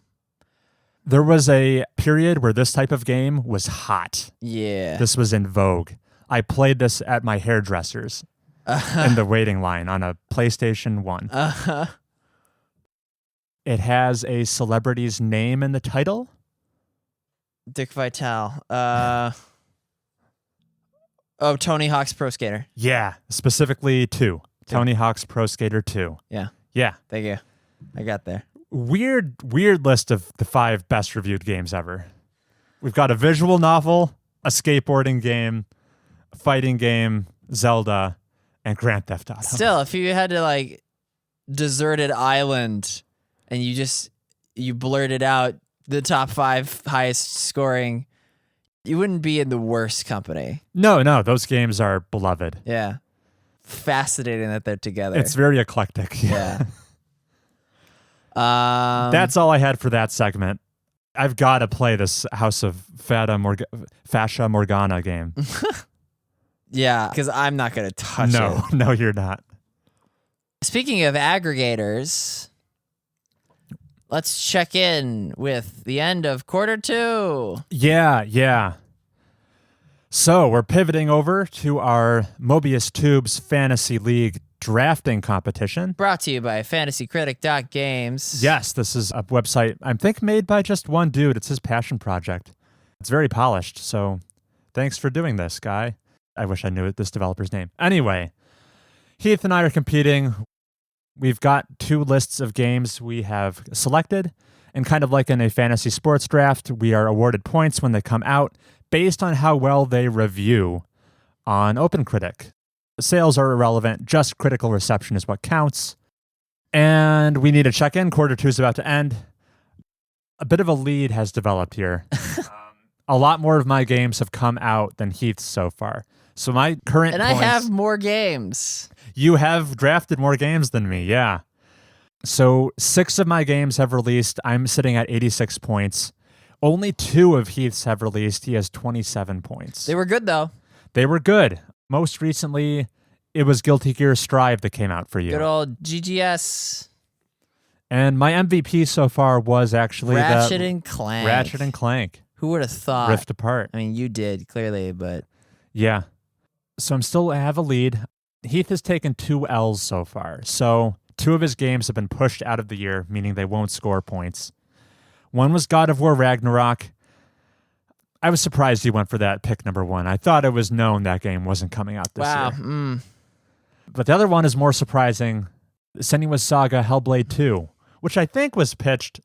There was a period where this type of game was hot. Yeah. This was in vogue. I played this at my hairdresser's in the waiting line on a PlayStation 1. It has a celebrity's name in the title. Dick Vitale. Tony Hawk's Pro Skater. Yeah, specifically 2. Tony Hawk's Pro Skater 2. Yeah. Yeah. Thank you. I got there. Weird list of the 5 best reviewed games ever. We've got a visual novel, a skateboarding game, a fighting game, Zelda, and Grand Theft Auto. Still, if you had to like deserted island and you blurted out the top 5 highest scoring, you wouldn't be in the worst company. No, those games are beloved. Yeah. Fascinating that they're together. It's very eclectic. Yeah. That's all I had for that segment. I've got to play this House of Fascia Morgana game. Yeah, because I'm not going to touch it. No, you're not. Speaking of aggregators, let's check in with the end of quarter 2. Yeah. So we're pivoting over to our Mobius Tunes Fantasy League drafting competition. Brought to you by fantasycritic.games. Yes, this is a website, I think, made by just one dude. It's his passion project. It's very polished, so thanks for doing this, guy. I wish I knew this developer's name. Anyway, Heath and I are competing. We've got 2 lists of games we have selected, and kind of like in a fantasy sports draft, we are awarded points when they come out based on how well they review on OpenCritic. Sales are irrelevant, just critical reception is what counts. And we need to check in. Quarter 2 is about to end. A bit of a lead has developed here. A lot more of my games have come out than Heath's so far. So my current And points, I have more games. You have drafted more games than me, yeah. So 6 of my games have released. I'm sitting at 86 points. Only 2 of Heath's have released. He has 27 points. They were good, though. They were good. Most recently, it was Guilty Gear Strive that came out for you. Good old GGS. And my MVP so far was actually Ratchet and Clank. Ratchet and Clank. Who would have thought? Rift Apart. I mean, you did, clearly, but... Yeah. So I have a lead. Heath has taken 2 L's so far. So 2 of his games have been pushed out of the year, meaning they won't score points. One was God of War Ragnarok. I was surprised he went for that pick number 1. I thought it was known that game wasn't coming out this year. But the other one is more surprising. Senua's Saga Hellblade 2, which I think was pitched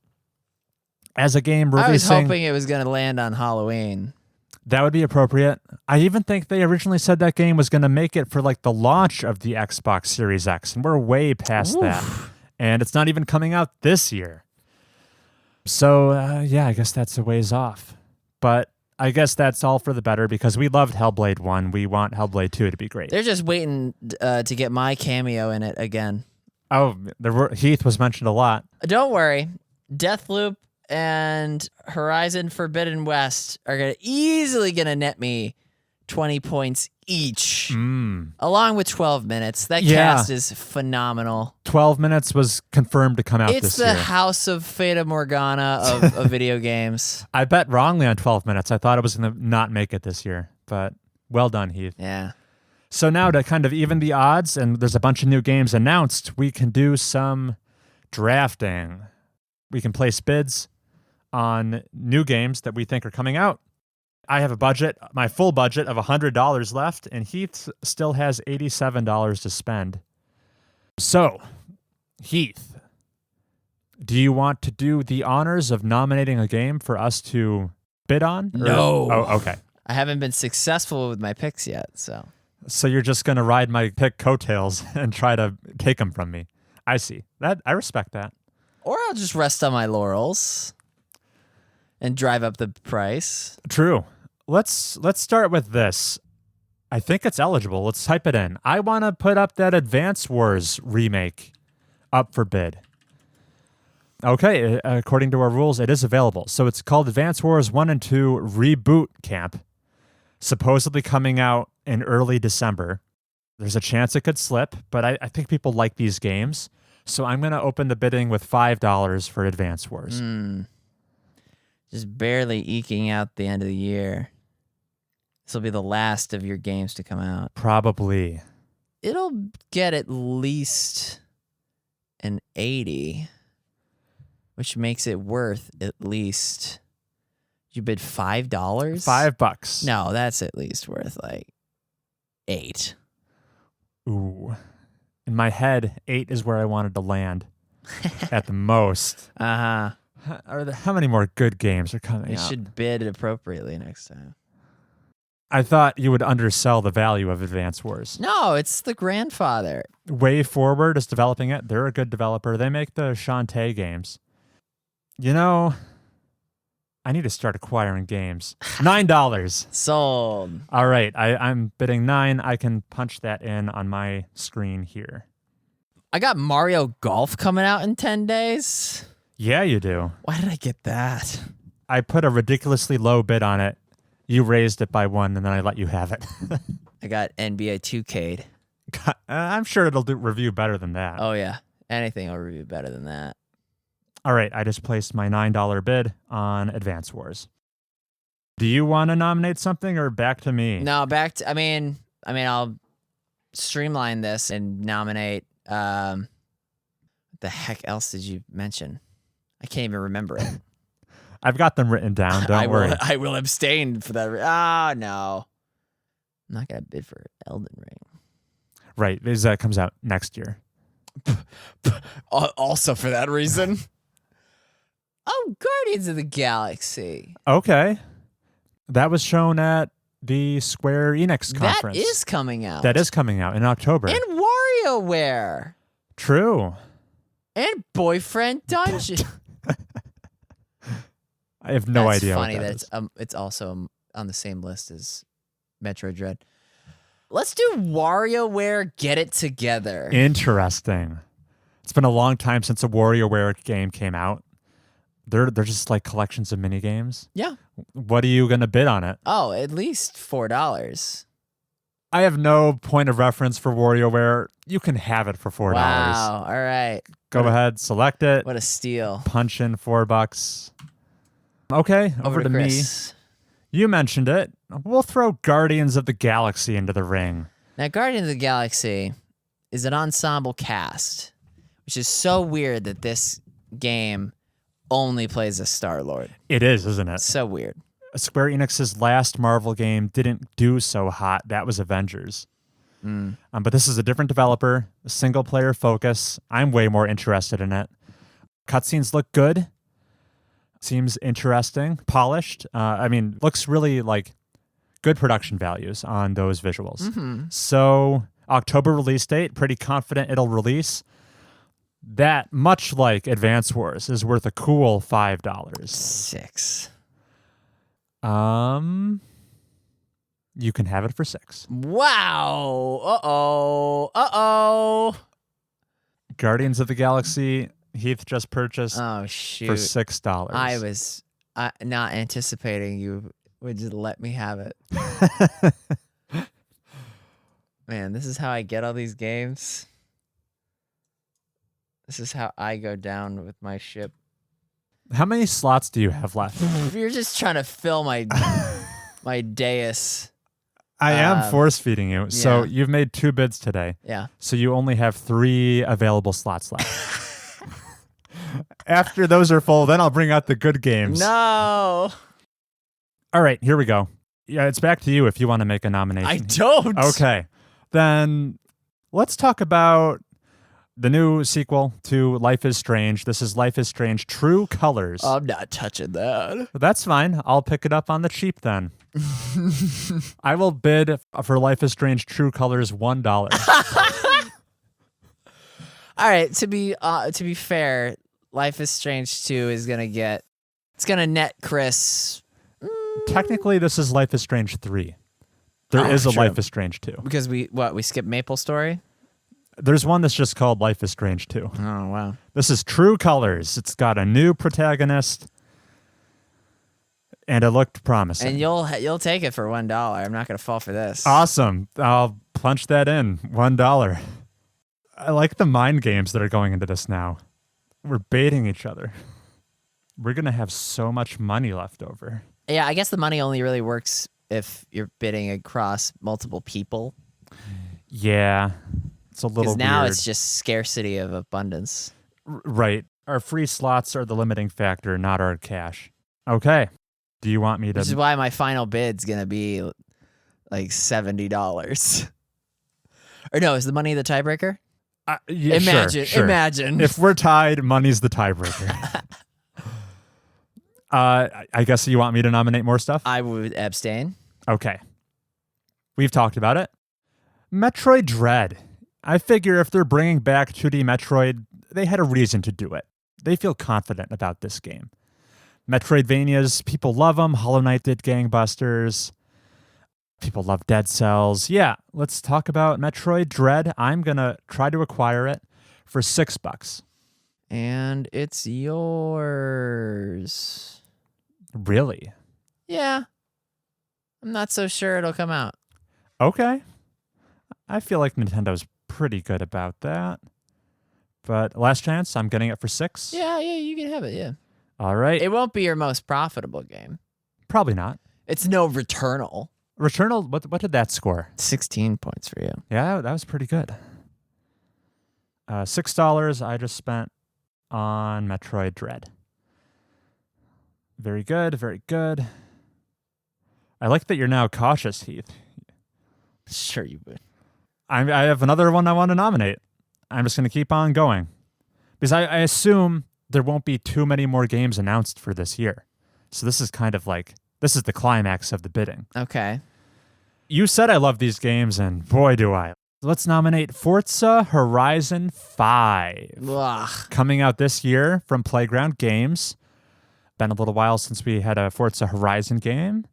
as a game releasing... I was hoping it was going to land on Halloween. That would be appropriate. I even think they originally said that game was going to make it for like the launch of the Xbox Series X, and we're way past that. And it's not even coming out this year. So, I guess that's a ways off. But I guess that's all for the better because we loved Hellblade 1. We want Hellblade 2 to be great. They're just waiting to get my cameo in it again. Oh, Heath was mentioned a lot. Don't worry. Deathloop and Horizon Forbidden West are easily going to net me 20 points each, along with 12 minutes. That cast is phenomenal. 12 minutes was confirmed to come out this year. It's the House of Fata Morgana of video games. I bet wrongly on 12 minutes. I thought it was going to not make it this year, but well done, Heath. Yeah. So now to kind of even the odds, and there's a bunch of new games announced, we can do some drafting. We can place bids on new games that we think are coming out. I have a budget, my full budget of $100 left, and Heath still has $87 to spend. So, Heath, do you want to do the honors of nominating a game for us to bid on? No. Oh, okay. I haven't been successful with my picks yet, so. So you're just going to ride my pick coattails and try to take them from me. I see. I respect that. Or I'll just rest on my laurels and drive up the price. True. Let's start with this. I think it's eligible. Let's type it in. I want to put up that Advance Wars remake up for bid. Okay, according to our rules, it is available. So it's called Advance Wars 1 and 2 Reboot Camp, supposedly coming out in early December. There's a chance it could slip, but I think people like these games. So I'm going to open the bidding with $5 for Advance Wars. Just barely eking out the end of the year. This will be the last of your games to come out. Probably. It'll get at least an 80, which makes it worth at least. You bid $5? $5. No, that's at least worth like 8. Ooh. In my head, 8 is where I wanted to land at the most. Uh-huh. How many more good games are coming You out? should bid appropriately next time. I thought you would undersell the value of Advance Wars. No, it's the grandfather. Way Forward is developing it. They're a good developer. They make the Shantae games. You know, I need to start acquiring games. $9. Sold. All right, I'm bidding 9. I can punch that in on my screen here. I got Mario Golf coming out in 10 days. Yeah, you do. Why did I get that? I put a ridiculously low bid on it. You raised it by 1, and then I let you have it. I got NBA 2K'd. I'm sure it'll review better than that. Oh, yeah. Anything will review better than that. All right, I just placed my $9 bid on Advance Wars. Do you want to nominate something or back to me? No, back to, I mean, I'll streamline this and nominate, what the heck else did you mention? I can't even remember it. I've got them written down. Don't worry. I will abstain for that. Oh, no. I'm not going to bid for Elden Ring. Right, because that comes out next year. Also for that reason. Oh, Guardians of the Galaxy. Okay. That was shown at the Square Enix conference. That is coming out. That is coming out in October. And WarioWare. True. And Boyfriend Dungeon. I have no idea funny what that that is. it's also on the same list as Metroid Dread. Let's do WarioWare Get It Together. Interesting. It's been a long time since a WarioWare game came out. They're just like collections of mini games. Yeah. What are you going to bid on it? Oh, at least $4. I have no point of reference for WarioWare. You can have it for $4. Wow. All right. Go ahead, select it. What a steal. Punch in $4. Okay, over to me. Chris. You mentioned it. We'll throw Guardians of the Galaxy into the ring. Now, Guardians of the Galaxy is an ensemble cast, which is so weird that this game only plays as Star-Lord. It is, isn't it? So weird. Square Enix's last Marvel game didn't do so hot. That was Avengers. But this is a different developer, a single-player focus. I'm way more interested in it. Cutscenes look good. Seems interesting, polished. Looks really like good production values on those visuals. Mm-hmm. So October release date, pretty confident it'll release. That, much like Advance Wars, is worth a cool $5. 6. You can have it for 6. Wow. Uh-oh. Guardians of the Galaxy, Heath just purchased Oh, shoot. for $6. I was not anticipating you would just let me have it. Man, this is how I get all these games. This is how I go down with my ship. How many slots do you have left? You're just trying to fill my dais. I am force feeding you. So yeah. you've made 2 bids today. Yeah. So you only have 3 available slots left. After those are full, then I'll bring out the good games. No. All right, here we go. Yeah, it's back to you if you want to make a nomination. I don't. Okay. Then let's talk about The new sequel to Life is Strange. This is Life is Strange True Colors. I'm not touching that. That's fine. I'll pick it up on the cheap then. I will bid for Life is Strange True Colors $1. All right, to be fair, Life is Strange 2 is gonna net Chris. Technically, this is Life is Strange 3. There is a true. Life is Strange 2. Because we skipped Maple Story? There's one that's just called Life is Strange 2. Oh, wow. This is True Colors. It's got a new protagonist, and it looked promising. And you'll take it for $1. I'm not gonna fall for this. Awesome. I'll punch that in. $1. I like the mind games that are going into this now. We're baiting each other. We're going to have so much money left over. Yeah, I guess the money only really works if you're bidding across multiple people. Yeah. It's a little Because now weird. it's just scarcity of abundance. Right. Our free slots are the limiting factor, not our cash. Okay. Do you want me to... Which is why my final bid's going to be like $70. Or no, is the money the tiebreaker? Yeah, sure. Imagine. If we're tied, money's the tiebreaker. I guess you want me to nominate more stuff? I would abstain. Okay. We've talked about it. Metroid Dread. I figure if they're bringing back 2D Metroid, they had a reason to do it. They feel confident about this game. Metroidvanias, people love them. Hollow Knight did gangbusters. People love Dead Cells. Yeah, let's talk about Metroid Dread. I'm going to try to acquire it for $6. And it's yours. Really? Yeah. I'm not so sure it'll come out. Okay. I feel like Nintendo's pretty good about that. But last chance, I'm getting it for $6. Yeah, you can have it, yeah. All right. It won't be your most profitable game. Probably not. It's no Returnal. Returnal, what did that score? 16 points for you. Yeah, that was pretty good. $6 I just spent on Metroid Dread. Very good, very good. I like that you're now cautious, Heath. Sure you would. I have another one I want to nominate. I'm just going to keep on going. Because I assume there won't be too many more games announced for this year. So this is kind of like, this is the climax of the bidding. Okay. You said I love these games, and boy, do I. Let's nominate Forza Horizon 5. Ugh. Coming out this year from Playground Games. Been a little while since we had a Forza Horizon game.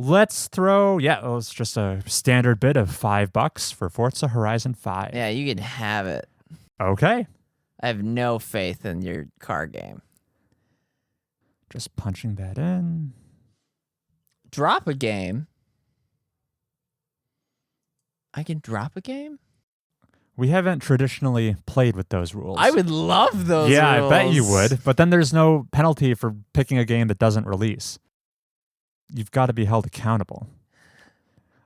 Let's throw, it's just a standard bid of $5 for Forza Horizon 5. Yeah, you can have it. Okay. I have no faith in your car game. Just punching that in. Drop a game. I can drop a game? We haven't traditionally played with those rules. I would love those Yeah, rules. I bet you would. But then there's no penalty for picking a game that doesn't release. You've got to be held accountable.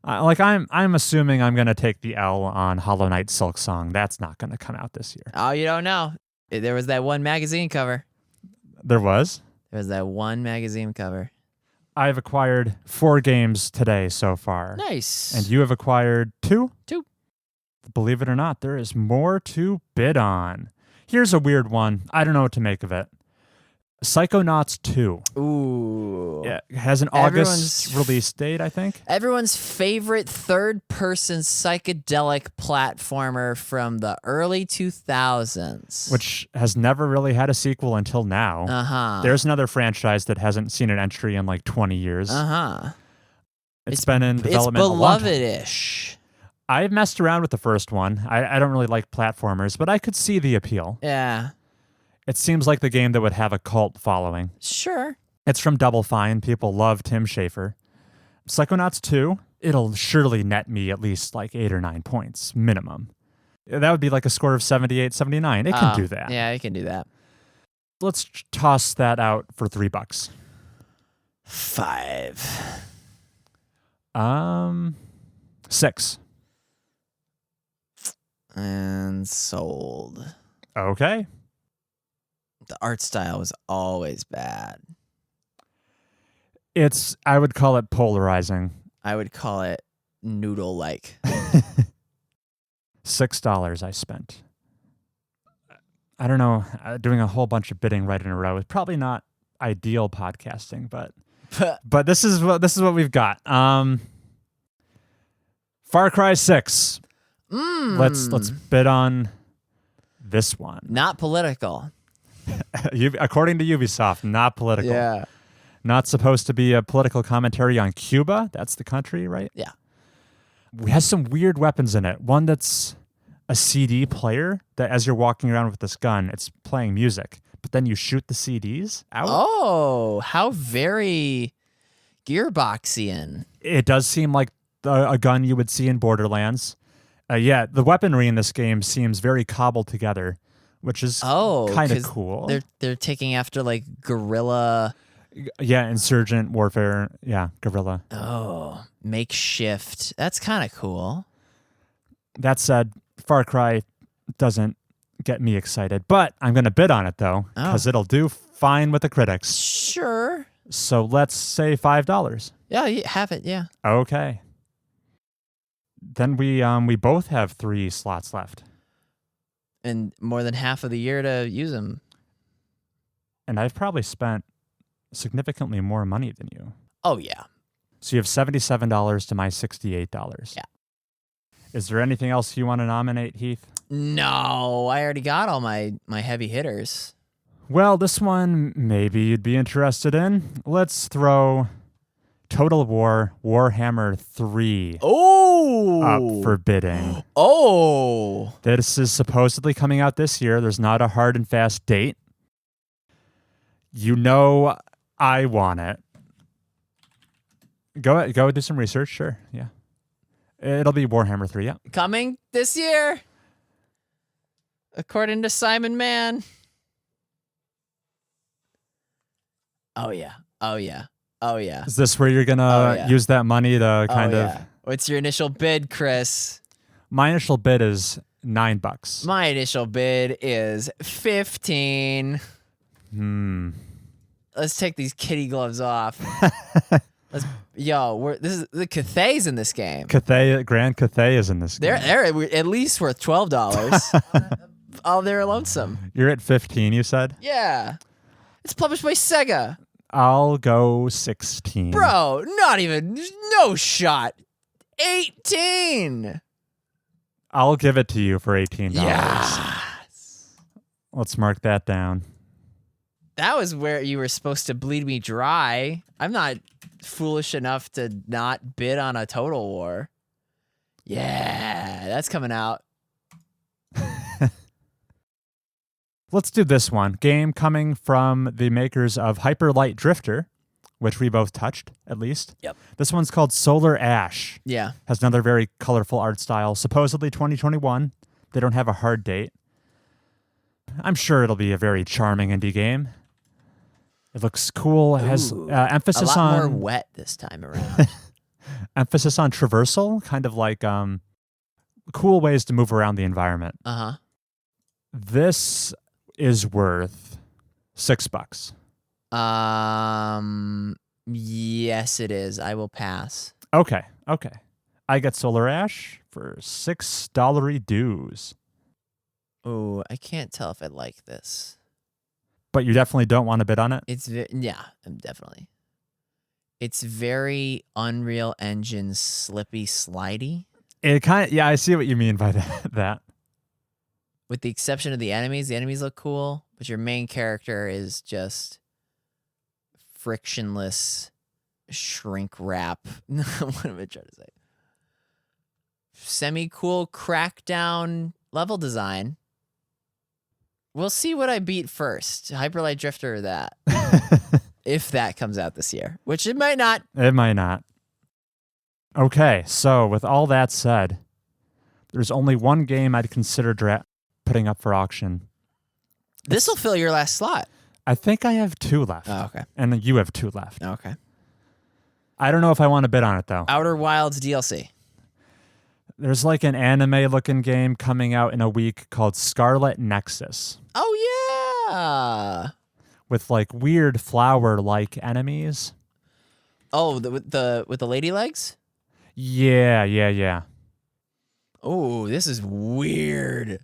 I'm assuming I'm going to take the L on Hollow Knight Silk Song. That's not going to come out this year. Oh, you don't know. There was that one magazine cover. There was? There was that one magazine cover. I've acquired 4 games today so far. Nice. And you have acquired 2? 2. Believe it or not, there is more to bid on. Here's a weird one. I don't know what to make of it. Psychonauts 2. Ooh. Yeah, it has an August release date, I think. Everyone's favorite third-person psychedelic platformer from the early 2000s. Which has never really had a sequel until now. Uh-huh. There's another franchise that hasn't seen an entry in like 20 years. Uh-huh. It's been in development It's a long time. beloved-ish. I've messed around with the first one. I don't really like platformers, but I could see the appeal. Yeah. It seems like the game that would have a cult following. Sure. It's from Double Fine. People love Tim Schafer. Psychonauts 2, it'll surely net me at least like 8 or 9 points, minimum. That would be like a score of 78, 79. It can do that. Yeah, it can do that. Let's toss that out for $3. 5. 6. And sold. Okay. The art style was always bad. I would call it polarizing. I would call it noodle-like. $6 I spent. I don't know, doing a whole bunch of bidding right in a row is probably not ideal podcasting, but this is what we've got. Far Cry 6. Let's bid on this one. Not political. According to Ubisoft, not political. Yeah. Not supposed to be a political commentary on Cuba. That's the country, right? Yeah. It has some weird weapons in it. One that's a CD player that as you're walking around with this gun, it's playing music, but then you shoot the CDs out. Oh, how very Gearboxian. It does seem like a gun you would see in Borderlands. Yeah, the weaponry in this game seems very cobbled together, which is kind of cool. They're taking after like guerrilla. Yeah, insurgent warfare. Yeah, guerrilla. Oh, makeshift. That's kind of cool. That said, Far Cry doesn't get me excited, but I'm going to bid on it though, because it'll do fine with the critics. Sure. So let's say $5. Yeah, you have it. Yeah. Okay. Then we both have 3 slots left. And more than half of the year to use them. And I've probably spent significantly more money than you. Oh, yeah. So you have $77 to my $68. Yeah. Is there anything else you want to nominate, Heath? No, I already got all my heavy hitters. Well, this one maybe you'd be interested in. Let's throw Total War Warhammer 3 up for bidding. Oh. This is supposedly coming out this year. There's not a hard and fast date. You know I want it. Go do some research. Sure. Yeah. It'll be Warhammer 3. Yeah. Coming this year. According to Simon Mann. Oh, yeah. Oh, yeah. Oh, yeah. Is this where you're going to use that money to kind of... What's your initial bid, Chris? My initial bid is $9. My initial bid is 15. Let's take these kitty gloves off. This is the Cathay's in this game. Grand Cathay is in this game. They're at least worth $12. Oh, they're lonesome. You're at 15, you said? Yeah. It's published by Sega. I'll go 16. Bro, not even, no shot. 18. I'll give it to you for $18. Yes. Let's mark that down. That was where you were supposed to bleed me dry. I'm not foolish enough to not bid on a Total War. Yeah, that's coming out. Let's do this one. Game coming from the makers of Hyper Light Drifter, which we both touched, at least. Yep. This one's called Solar Ash. Yeah. Has another very colorful art style. Supposedly 2021. They don't have a hard date. I'm sure it'll be a very charming indie game. It looks cool. It has emphasis on... A lot more wet this time around. Emphasis on traversal, kind of like cool ways to move around the environment. Uh-huh. This is worth $6. Yes, it is. I will pass. Okay. I get Solar Ash for $6 dues. Oh, I can't tell if I like this. But you definitely don't want to bid on it? Definitely. It's very Unreal Engine slippy slidey. It kind of, I see what you mean by that. With the exception of the enemies look cool, but your main character is just frictionless shrink wrap. What am I trying to say? Semi-cool crackdown level design. We'll see what I beat first. Hyper Light Drifter or that. If that comes out this year, which it might not. It might not. Okay, so with all that said, there's only one game I'd consider putting up for auction. This will fill your last slot. I think I have 2 left. Oh, okay. And you have 2 left. Okay. I don't know if I want to bid on it, though. Outer Wilds DLC. There's like an anime-looking game coming out in a week called Scarlet Nexus. Oh, yeah. With like weird flower-like enemies. Oh, with the lady legs? Yeah. Oh, this is weird.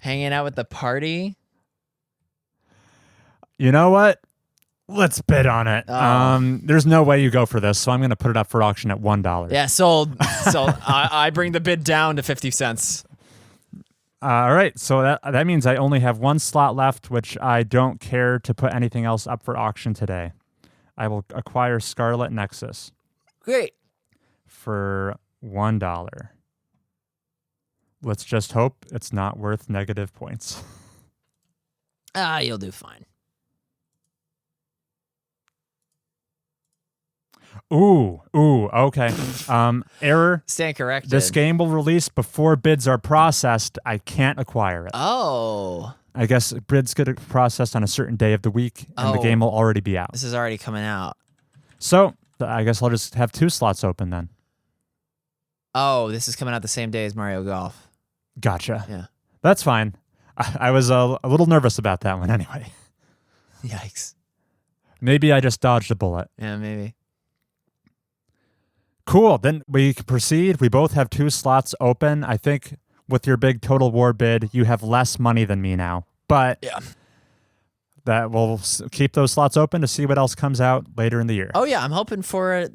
Hanging out with the party. You know what? Let's bid on it. Oh. There's no way you go for this, so I'm going to put it up for auction at $1. Yeah, sold. Sold. I bring the bid down to 50 cents. All right, so that means I only have one slot left, which I don't care to put anything else up for auction today. I will acquire Scarlet Nexus. Great. For $1. Let's just hope it's not worth negative points. You'll do fine. Ooh, okay. Error. Stand corrected. This game will release before bids are processed. I can't acquire it. Oh. I guess bids get processed on a certain day of the week, and the game will already be out. This is already coming out. So I guess I'll just have 2 slots open then. Oh, this is coming out the same day as Mario Golf. Gotcha. Yeah. That's fine. I was a little nervous about that one anyway. Yikes. Maybe I just dodged a bullet. Yeah, maybe. Cool. Then we can proceed. We both have 2 slots open. I think with your big Total War bid, you have less money than me now. But yeah, that we'll keep those slots open to see what else comes out later in the year. Oh yeah, I'm hoping for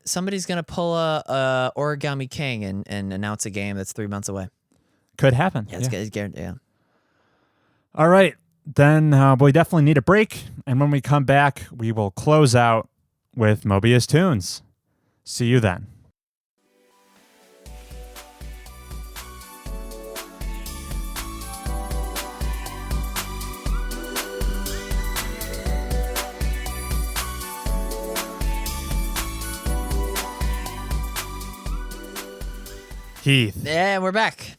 somebody's gonna pull a Origami King and announce a game that's 3 months away. Could happen. Yeah, it's guaranteed. Yeah. All right. Then we definitely need a break. And when we come back, we will close out with Mobius Tunes. See you then. Heath. And we're back.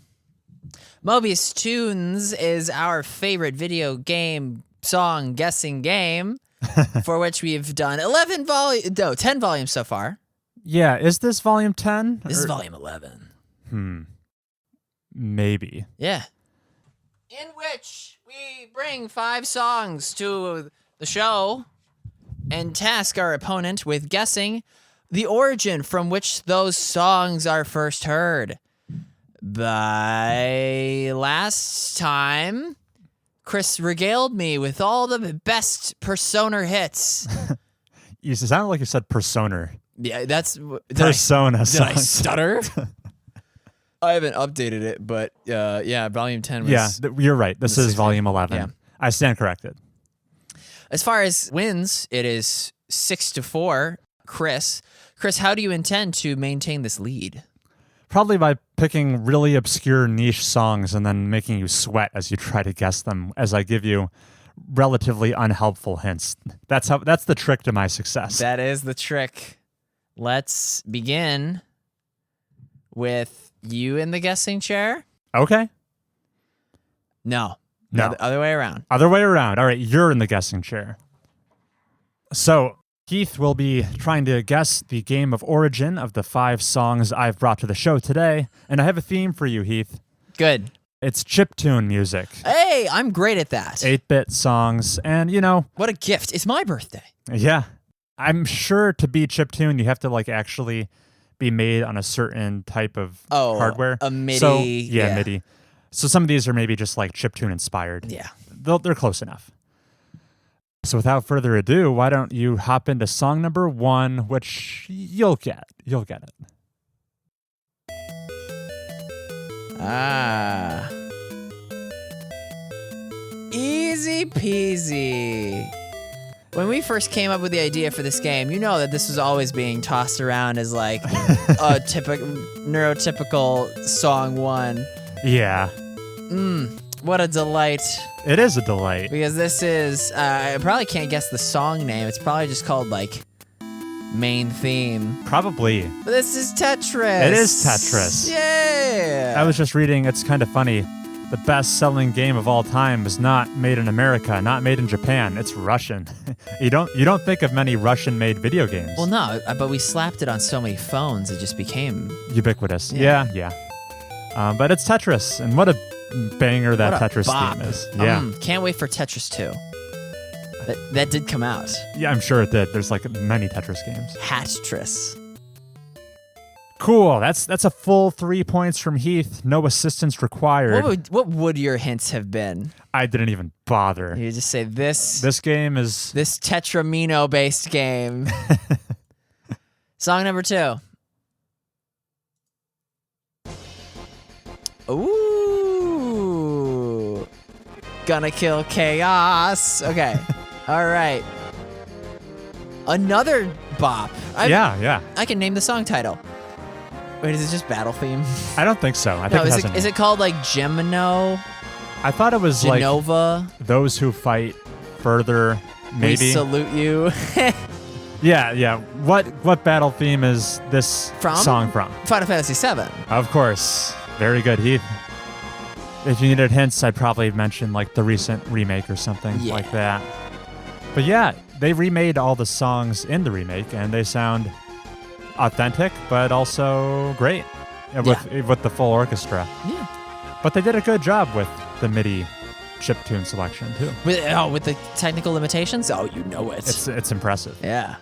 Mobius Tunes is our favorite video game song guessing game for which we've done 10 volumes so far. Yeah, is this volume 10? This is volume 11. Maybe. Yeah. In which we bring 5 songs to the show and task our opponent with guessing the origin from which those songs are first heard. By last time, Chris regaled me with all the best Persona hits. You sounded like you said Persona. Yeah, that's Persona. Did I stutter? I haven't updated it, but volume 10 was... Yeah, you're right. This is volume 11. Yeah. I stand corrected. As far as wins, it is 6-4. Chris, how do you intend to maintain this lead? Probably by picking really obscure niche songs and then making you sweat as you try to guess them as I give you relatively unhelpful hints. That's the trick to my success. That is the trick. Let's begin with you in the guessing chair. Okay. No. No. The other way around. Other way around. All right, you're in the guessing chair. So Heath will be trying to guess the game of origin of the 5 songs I've brought to the show today, and I have a theme for you, Heath. Good. It's chiptune music. Hey, I'm great at that. 8-bit songs, and what a gift. It's my birthday. Yeah. I'm sure to be chiptune, you have to actually be made on a certain type of hardware. A MIDI. So, yeah, MIDI. So some of these are maybe just chiptune inspired. Yeah. They're close enough. So without further ado, why don't you hop into song number 1, which you'll get. You'll get it. Easy peasy. When we first came up with the idea for this game, you know that this was always being tossed around as a neurotypical song 1. Yeah. What a delight. It is a delight. Because this is, I probably can't guess the song name. It's probably just called, main theme. Probably. But this is Tetris. It is Tetris. Yeah. I was just reading, it's kind of funny. The best-selling game of all time was not made in America, not made in Japan. It's Russian. You don't think of many Russian-made video games. Well, no, but we slapped it on so many phones, it just became... ubiquitous. Yeah. But it's Tetris, and what a banger that Tetris bop. theme is. Yeah. Can't wait for Tetris 2. That did come out. Yeah, I'm sure it did. There's many Tetris games. Hatris. Cool. That's a full 3 points from Heath. No assistance required. What would your hints have been? I didn't even bother. You just say this. This game is This Tetramino based game. Song number 2. Ooh. Gonna kill chaos. Okay. All right. Another bop. yeah. I can name the song title. Wait, is it just battle theme? I don't think so. I think it has a name. Is it called like Gemino? I thought it was Genova? like those who fight further. Maybe. We salute you. Yeah. What battle theme is this song from? Final Fantasy VII. Of course. Very good, Heath. If you needed hints, I'd probably mention like the recent remake or something like that. But yeah, they remade all the songs in the remake, and they sound authentic, but also great with the full orchestra. Yeah. But they did a good job with the MIDI chiptune selection too. With the technical limitations? Oh, you know it. It's impressive. Yeah.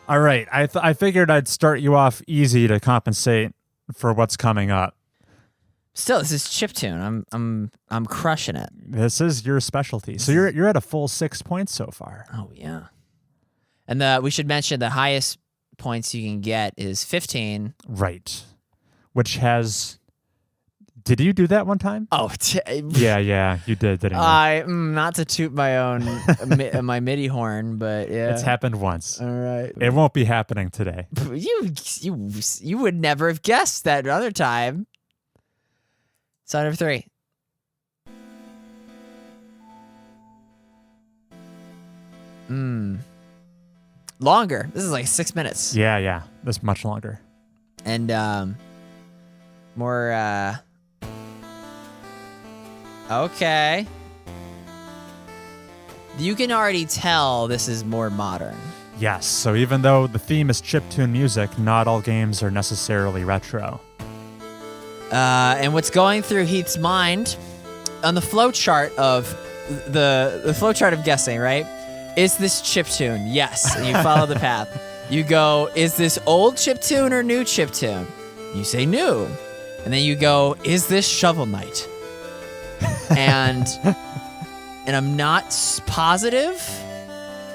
All right, I figured I'd start you off easy to compensate for what's coming up. Still, this is chiptune. I'm crushing it. This is your specialty. So you're at a full 6 points so far. Oh yeah. And we should mention the highest points you can get is 15. Right. Which has... Did you do that one time? Oh, yeah, you did, didn't you? Not to toot my own my MIDI horn, but yeah, it's happened once. All right, it won't be happening today. You would never have guessed that other time. Song number 3. Longer. This is like 6 minutes. Yeah. This is much longer. And more. Okay. You can already tell this is more modern. Yes, so even though the theme is chiptune music, not all games are necessarily retro. And what's going through Heath's mind on the flowchart of the flowchart of guessing, right? Is this chiptune? Yes. And you follow the path. You go, is this old chiptune or new chiptune? You say new. And then you go, is this Shovel Knight? And I'm not positive.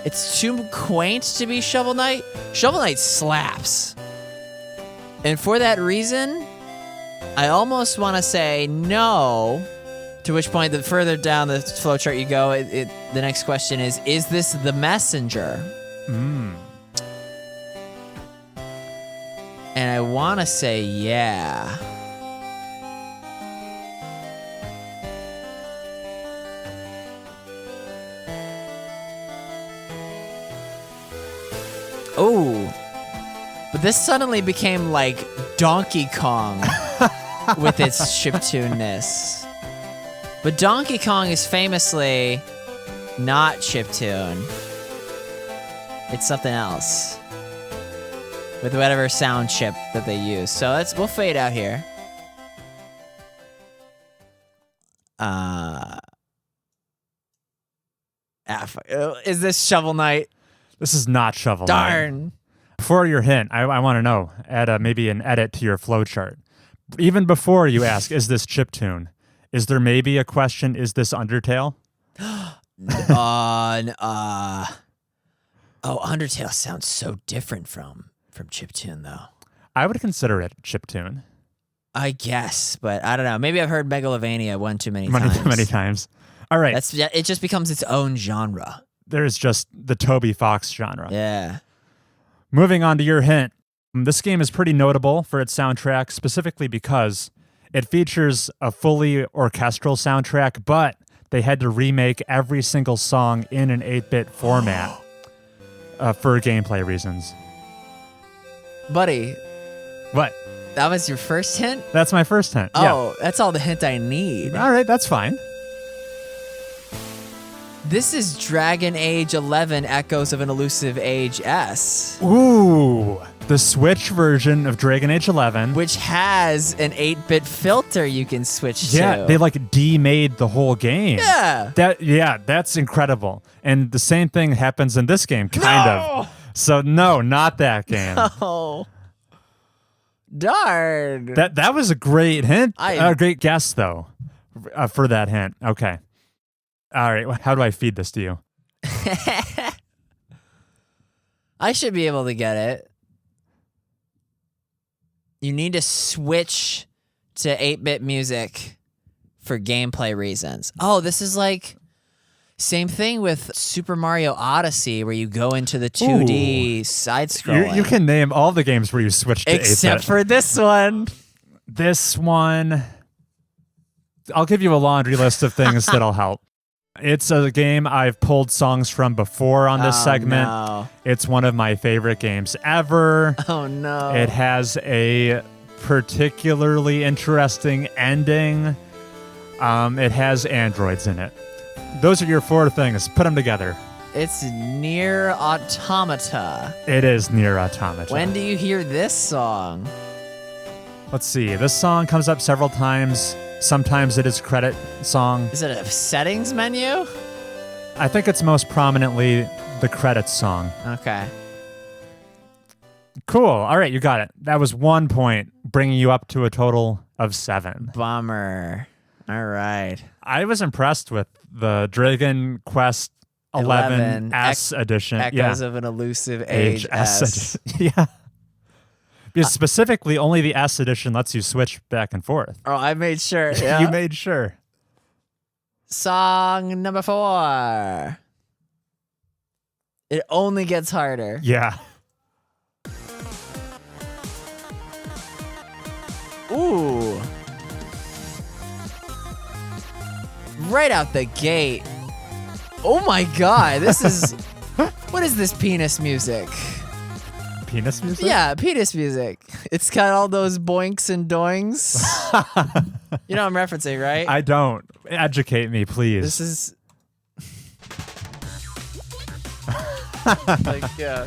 It's too quaint to be Shovel Knight. Shovel Knight slaps. And for that reason, I almost want to say no, to which point the further down the flowchart you go, the next question is this The Messenger? And I want to say yeah. Oh, but this suddenly became like Donkey Kong with its chiptune-ness. But Donkey Kong is famously not chiptune. It's something else with whatever sound chip that they use. So we'll fade out here. Is this Shovel Knight? This is not Shovel Knight. Darn. Before your hint, I want to know, add maybe an edit to your flowchart. Even before you ask, is this chiptune? Is there maybe a question, is this Undertale? Undertale sounds so different from chiptune, though. I would consider it chiptune. I guess, but I don't know. Maybe I've heard Megalovania one too many times. Many times. All right. It just becomes its own genre. There's just the Toby Fox genre. Yeah. Moving on to your hint. This game is pretty notable for its soundtrack, specifically because it features a fully orchestral soundtrack, but they had to remake every single song in an 8-bit format for gameplay reasons. Buddy. What? That was your first hint? That's my first hint. Oh, that's all the hint I need. All right, that's fine. This is Dragon Age 11 Echoes of an Elusive Age S. Ooh, the Switch version of Dragon Age 11. Which has an 8-bit filter you can switch to. Yeah, they demade the whole game. Yeah. That's incredible. And the same thing happens in this game, kind of. So no, not that game. Oh. darn. That was a great hint. A great guess, though, for that hint. Okay. All right. How do I feed this to you? I should be able to get it. You need to switch to 8-bit music for gameplay reasons. Oh, this is like same thing with Super Mario Odyssey, where you go into the 2D side-scrolling. You can name all the games where you switch to 8-bit. Except for this one. This one, I'll give you a laundry list of things that'll help. It's a game I've pulled songs from before on this segment. No. It's one of my favorite games ever. Oh, no. It has a particularly interesting ending. It has androids in it. Those are your 4 things. Put them together. It's Nier Automata. It is Nier Automata. When do you hear this song? Let's see. This song comes up several times. Sometimes it is credit song. Is it a settings menu? I think it's most prominently the credits song. Okay. Cool. All right, you got it. That was 1 point, bringing you up to a total of 7. Bummer. All right. I was impressed with the Dragon Quest 11 S edition. Echoes of an Elusive Age S. Yeah. Because specifically, only the S edition lets you switch back and forth. Oh, I made sure. Yeah. You made sure. Song number 4. It only gets harder. Yeah. Ooh. Right out the gate. Oh my god, this is... What is this penis music? Penis music? Yeah, penis music. It's got all those boinks and doings. You know what I'm referencing, right? I don't. Educate me, please. This is... like, yeah.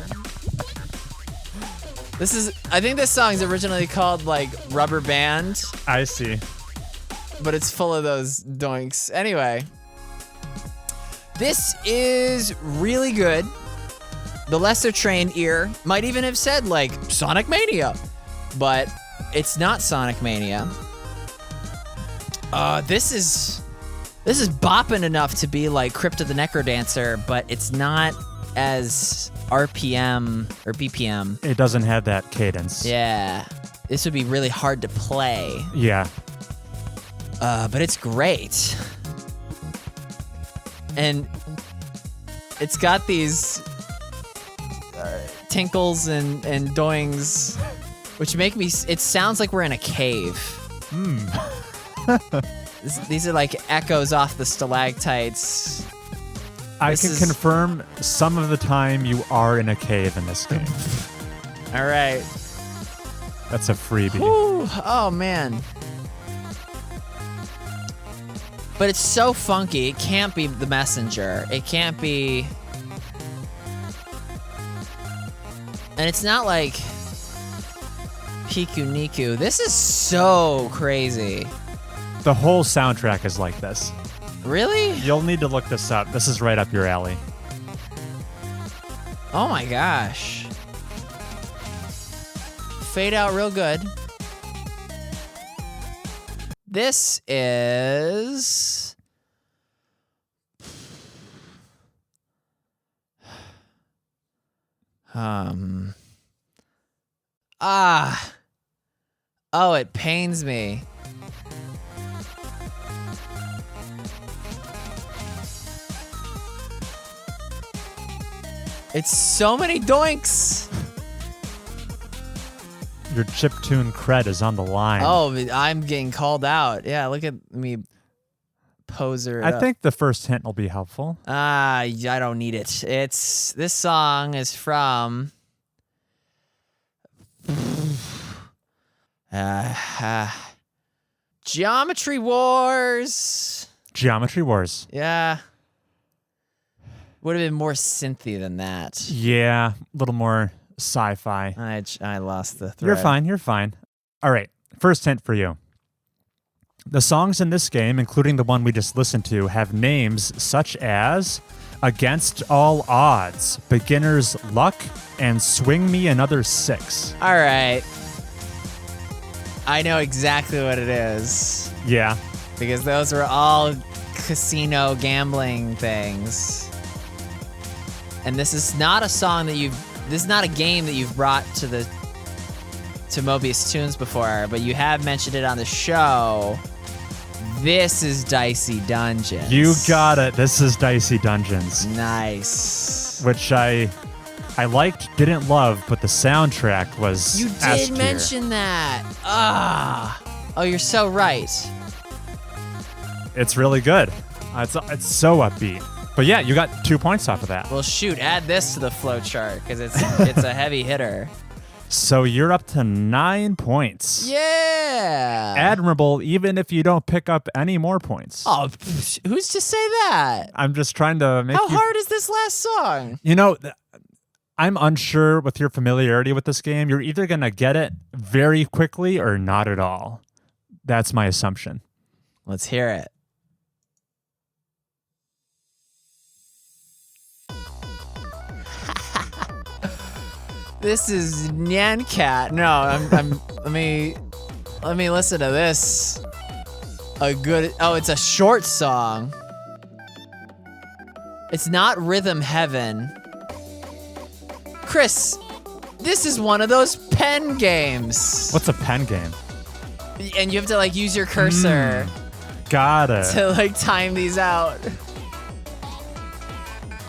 This is... I think this song's originally called, like, Rubber Band. I see. But it's full of those doinks. Anyway. This is really good. The lesser trained ear might even have said, like, Sonic Mania. But it's not Sonic Mania. This is bopping enough to be like Crypt of the Necrodancer, but it's not as RPM or BPM. It doesn't have that cadence. Yeah. This would be really hard to play. Yeah. But it's great. And it's got these tinkles and doings, which make me... It sounds like we're in a cave. These are like echoes off the stalactites. I can confirm some of the time you are in a cave in this game. All right. That's a freebie. Whew. Oh, man. But it's so funky. It can't be The Messenger. It can't be... And it's not like Piku Niku. This is so crazy. The whole soundtrack is like this. Really? You'll need to look this up. This is right up your alley. Oh my gosh. Fade out real good. This is... Oh, it pains me. It's so many doinks. Your chiptune cred is on the line. Oh, I'm getting called out. Yeah, look at me poser. I think the first hint will be helpful. I don't need it. This song is from Geometry Wars. Geometry Wars. Yeah. Would have been more synthy than that. Yeah, a little more sci-fi. I lost the thread. You're fine. You're fine. All right. First hint for you. The songs in this game, including the one we just listened to, have names such as Against All Odds, Beginner's Luck, and Swing Me Another 6. All right. I know exactly what it is. Yeah. Because those were all casino gambling things. And this is not a song that this is not a game that you've brought to Mobius Tunes before, but you have mentioned it on the show. This is Dicey Dungeons. You got it. This is Dicey Dungeons. Nice. Which I liked, didn't love, but the soundtrack was You S did tier. mention that. Oh, you're so right. It's really good. It's so upbeat. But yeah, you got 2 points off of that. Well, shoot, add this to the flow chart because it's a heavy hitter. So you're up to 9 points. Yeah. Admirable, even if you don't pick up any more points. Oh, who's to say that? I'm just trying to make How hard is this last song? You know, I'm unsure with your familiarity with this game. You're either going to get it very quickly or not at all. That's my assumption. Let's hear it. This is Nyan Cat. No, I'm let me listen to this. It's a short song. It's not Rhythm Heaven. Chris, this is one of those pen games. What's a pen game? And you have to use your cursor Got it. to time these out.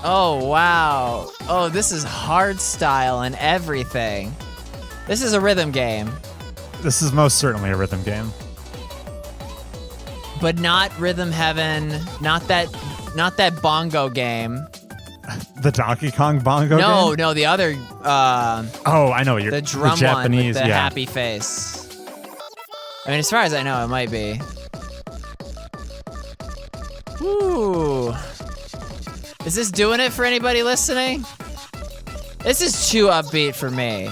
Oh, wow. Oh, this is hard style and everything. This is a rhythm game. This is most certainly a rhythm game. But not Rhythm Heaven, not that bongo game. The Donkey Kong bongo game? No, the other Oh, I know. the drum Japanese, one with the yeah. happy face. I mean, as far as I know, it might be. Ooh. Is this doing it for anybody listening? This is too upbeat for me.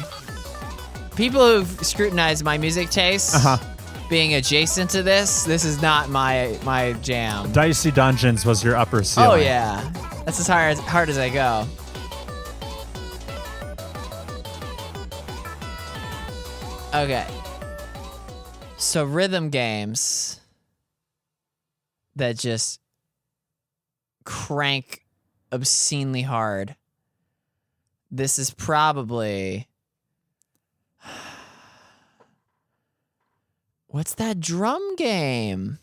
People who've scrutinized my music tastes, being adjacent to this is not my jam. Dicey Dungeons was your upper ceiling. Oh yeah, that's as hard as I go. Okay. So rhythm games that just crank obscenely hard. This is probably... What's that drum game?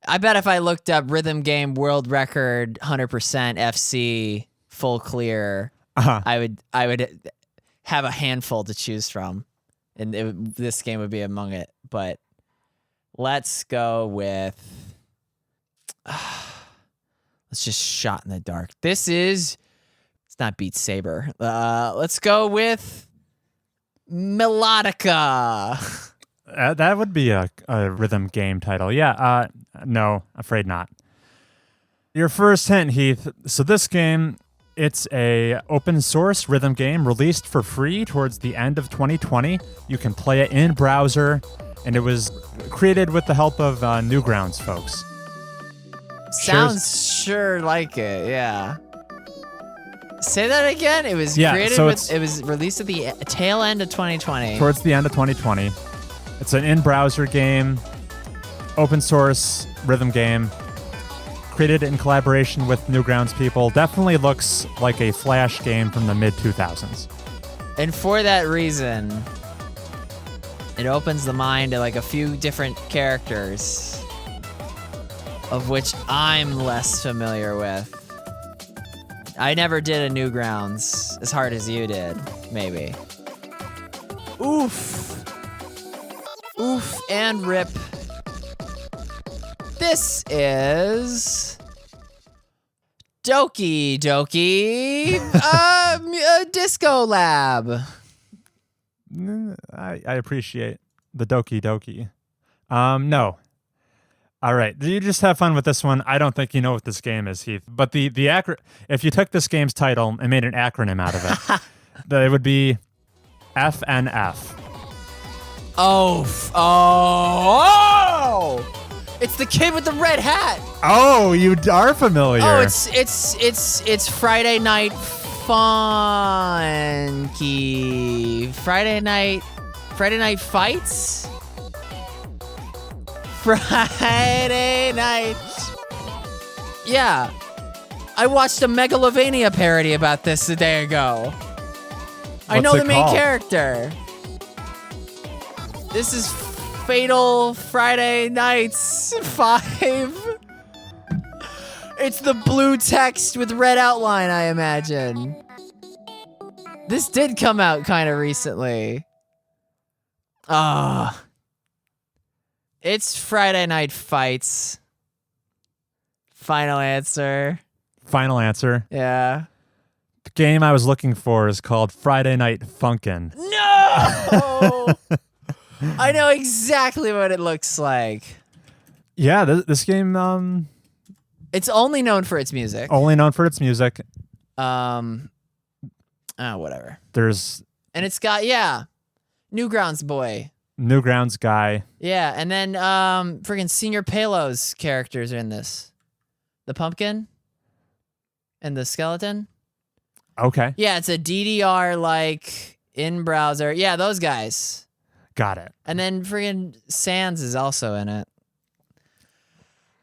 I bet if I looked up rhythm game world record 100% FC full clear, I would have a handful to choose from, and this game would be among it. But let's go with let's just shot in the dark. It's not Beat Saber. Let's go with Melodica. That would be a rhythm game title. Yeah, no, afraid not. Your first hint, Heath. So this game, it's a open source rhythm game released for free towards the end of 2020. You can play it in browser, and it was created with the help of Newgrounds folks. Sounds sure like it, yeah. Say that again. It was created it was released at the tail end of 2020. Towards the end of 2020. It's an in-browser game, open source rhythm game, created in collaboration with Newgrounds people. Definitely looks like a Flash game from the mid-2000s. And for that reason, it opens the mind to a few different characters, of which I'm less familiar with. I never did a Newgrounds as hard as you did, maybe. Oof. Oof and rip. This is Doki Doki Disco Lab. I appreciate the Doki Doki. No. All right. You just have fun with this one. I don't think you know what this game is, Heath. But if you took this game's title and made an acronym out of it, it would be FNF. Oh! It's the kid with the red hat. Oh, you are familiar. Oh, it's Friday Night funky. Friday night fights? Friday night. Yeah. I watched a Megalovania parody about this a day ago. I know the main character. This is Fatal Friday Nights 5. It's the blue text with red outline, I imagine. This did come out kind of recently. It's Friday Night Fights. Final answer. Final answer. Yeah. The game I was looking for is called Friday Night Funkin'. No! I know exactly what it looks like. Yeah, this game, It's only known for its music. only known for its music. Whatever. And it's got, Newgrounds boy. Newgrounds guy. Yeah, and then friggin' Senior Palo's characters are in this. The pumpkin and the skeleton. Okay. Yeah, it's a DDR like in browser. Yeah, those guys. Got it. And then friggin' Sans is also in it.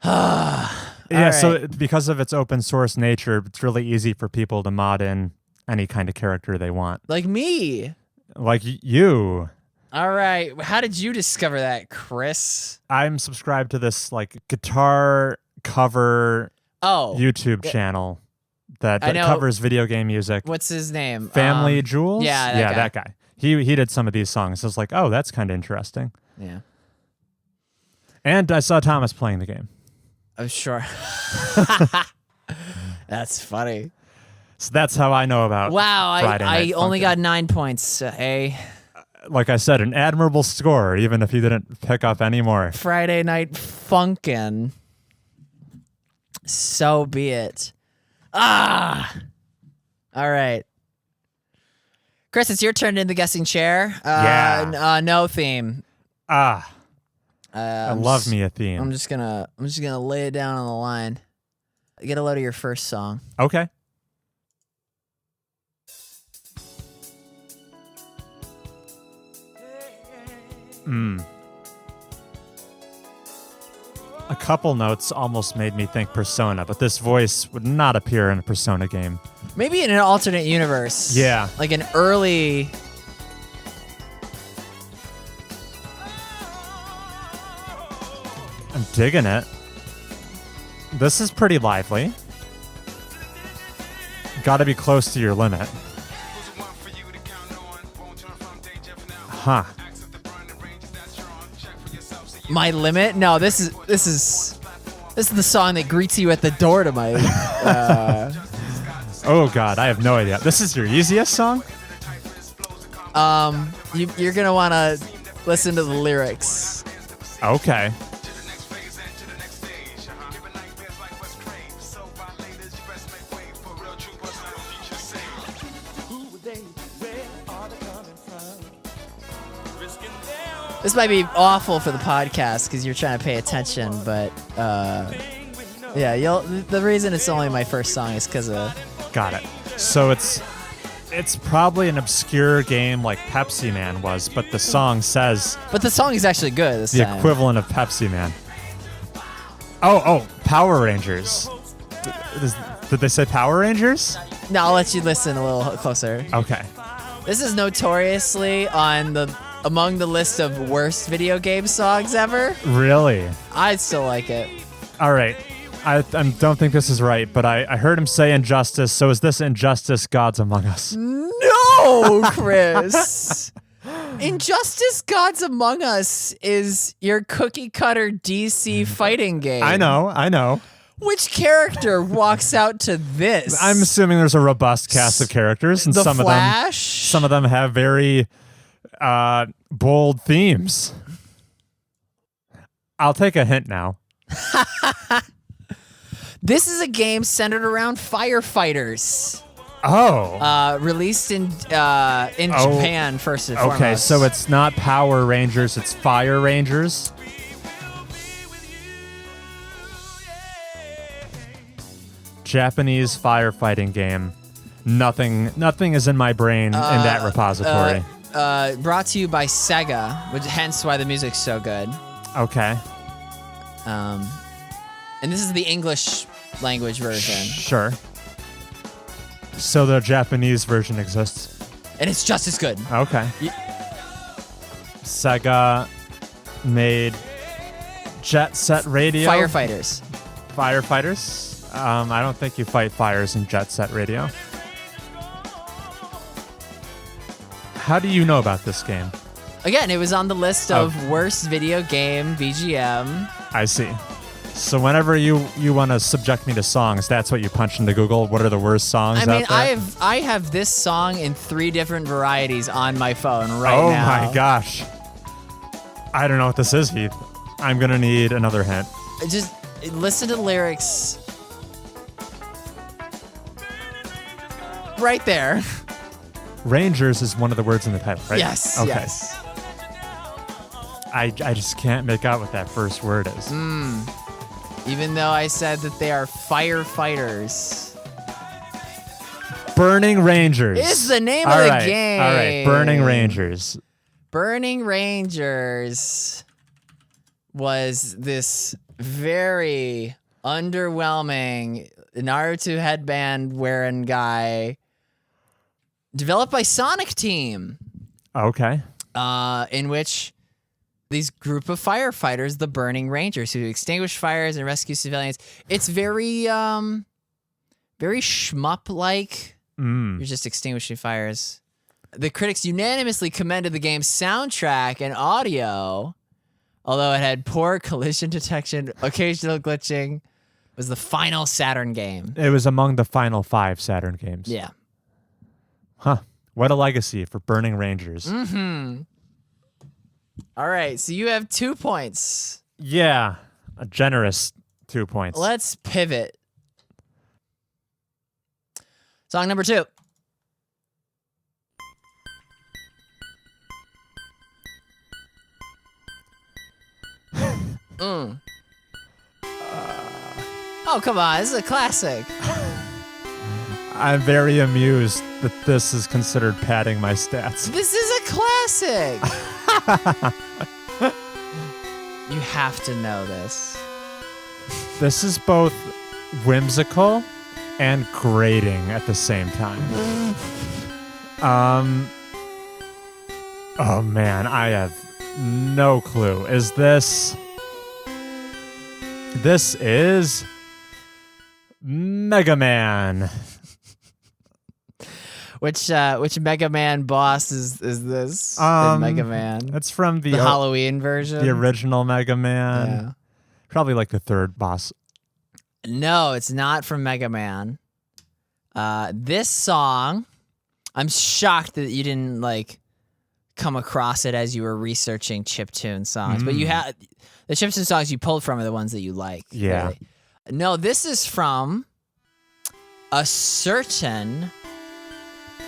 Yeah, right. So because of its open source nature, it's really easy for people to mod in any kind of character they want. Like me. Like you. All right. How did you discover that, Chris? I'm subscribed to this like guitar cover YouTube channel that covers video game music. What's his name? Family Jewels? Yeah, that guy. He did some of these songs. I was like, oh, that's kind of interesting. Yeah. And I saw Thomas playing the game. Oh, sure. That's funny. So that's how I know about Friday Night I only Funkin'. got 9 points, Like I said, an admirable score, even if you didn't pick up any more. Friday Night Funkin'. So be it. All right. Chris, it's your turn in the guessing chair. No theme. I love me a theme. I'm just gonna lay it down on the line. Get a load of your first song. Okay. A couple notes almost made me think Persona, but this voice would not appear in a Persona game. Maybe in an alternate universe. Yeah. Like an early... I'm digging it. This is pretty lively. Gotta be close to your limit. Huh. My limit? No, this is the song that greets you at the door to my. Oh God, I have no idea. This is your easiest song? You're gonna want to listen to the lyrics. Okay. This might be awful for the podcast because you're trying to pay attention, but the reason it's only my first song is because of. Got it. So it's probably an obscure game like Pepsi Man was, but the song says. But the song is actually good this time. The equivalent of Pepsi Man. Oh, Power Rangers. Did they say Power Rangers? No, I'll let you listen a little closer. Okay. This is notoriously among the list of worst video game songs ever. Really? I still like it. All right. I don't think this is right, but I heard him say Injustice, so is this Injustice Gods Among Us? No, Chris. Injustice Gods Among Us is your cookie cutter DC fighting game. I know. Which character walks out to this? I'm assuming there's a robust cast of characters, and some of them have very bold themes. I'll take a hint now. This is a game centered around firefighters. Oh. Released in Japan first and foremost. Okay, so it's not Power Rangers, it's Fire Rangers. Japanese firefighting game. Nothing is in my brain in that repository. Brought to you by Sega, which hence why the music's so good. Okay. And this is the English language version. Sure. So the Japanese version exists. And it's just as good. Okay. Sega made Jet Set Radio. Firefighters. I don't think you fight fires in Jet Set Radio. How do you know about this game? Again, it was on the list of worst video game BGM. I see. So whenever you want to subject me to songs, that's what you punch into Google. What are the worst songs out there? I have this song in 3 different varieties on my phone right now. Oh my gosh. I don't know what this is, Heath. I'm going to need another hint. Just listen to the lyrics. Right there. Rangers is one of the words in the title, right? Yes, okay. yes. I just can't make out what that first word is. Even though I said that they are firefighters. Burning Rangers. It's the name of the game. All right, Burning Rangers. Burning Rangers was this very underwhelming Naruto headband wearing guy developed by Sonic Team. Okay. In which these group of firefighters, the Burning Rangers, who extinguish fires and rescue civilians. It's very shmup-like. You're just extinguishing fires. The critics unanimously commended the game's soundtrack and audio, although it had poor collision detection, occasional glitching. It was the final Saturn game. It was among the final 5 Saturn games. Yeah. Huh. What a legacy for Burning Rangers. All right, so you have 2 points. Yeah, a generous 2 points. Let's pivot. Song number 2. Oh, come on. This is a classic. I'm very amused that this is considered padding my stats. This is a classic. You have to know this. This is both whimsical and grating at the same time. Oh man, I have no clue. This is Mega Man. Which Mega Man boss is this? In Mega Man. It's from the Halloween version. The original Mega Man. Yeah. Probably like the 3rd boss. No, it's not from Mega Man. This song, I'm shocked that you didn't like come across it as you were researching chiptune songs. But you had the chiptune songs you pulled from are the ones that you like. Yeah. Really. No, this is from a certain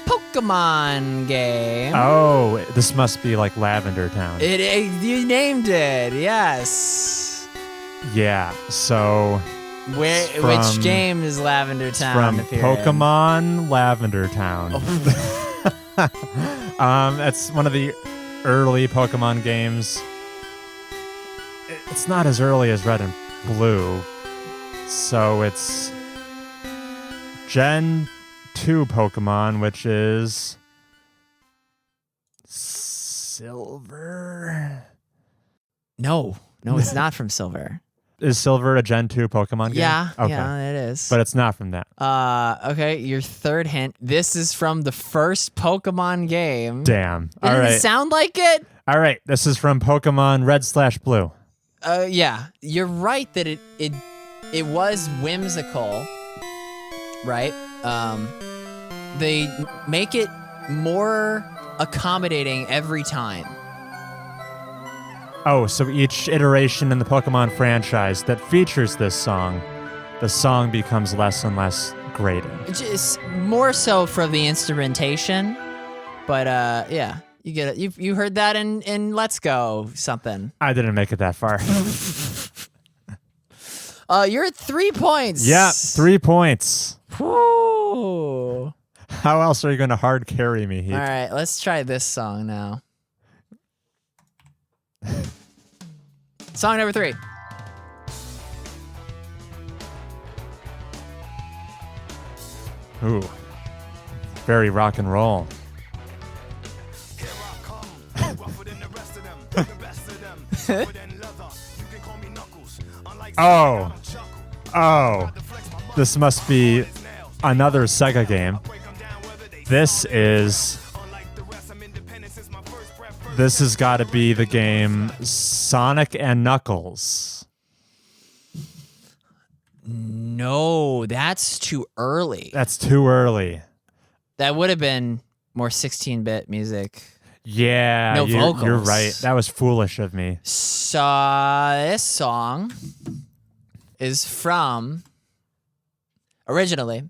Pokemon game. Oh, this must be like Lavender Town. You named it, yes. Yeah, so which game is Lavender Town? From Pokemon Lavender Town. It's one of the early Pokemon games. It's not as early as Red and Blue, so it's Gen 2 Pokemon, which is Silver. No, it's not from Silver. Is Silver a Gen 2 Pokemon game? Yeah, okay. yeah, it is. But it's not from that. Okay, your 3rd hint. This is from the first Pokemon game. Damn. All Didn't right. it sound like it? All right, this is from Pokemon Red/Blue. Yeah, you're right that it was whimsical, right? They make it more accommodating every time. Oh, so each iteration in the Pokemon franchise that features this song, the song becomes less and less grating. Just more so for the instrumentation, but yeah, you get it. You heard that in Let's Go something. I didn't make it that far. You're at 3 points. Yeah, 3 points. Whew. How else are you going to hard carry me, Heath? All right, let's try this song now. Song number 3. Ooh. Very rock and roll. Oh. This must be another Sega game. This has got to be the game Sonic and Knuckles. No, that's too early. That's too early. That would have been more 16-bit music. Yeah, No vocals. You're right. That was foolish of me. So this song is from, originally,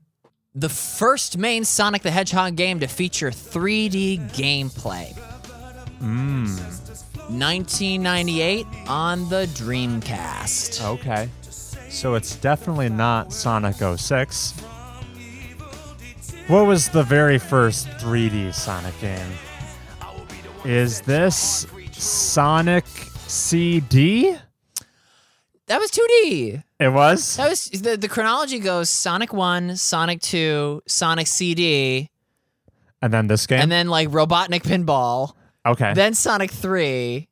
the first main Sonic the Hedgehog game to feature 3D gameplay. 1998 on the Dreamcast. Okay. So it's definitely not Sonic 06. What was the very first 3D Sonic game? Is this Sonic CD? That was 2D. It was? That was the chronology goes Sonic 1, Sonic 2, Sonic CD, And then this game? and then like Robotnik Pinball, Okay. then Sonic 3,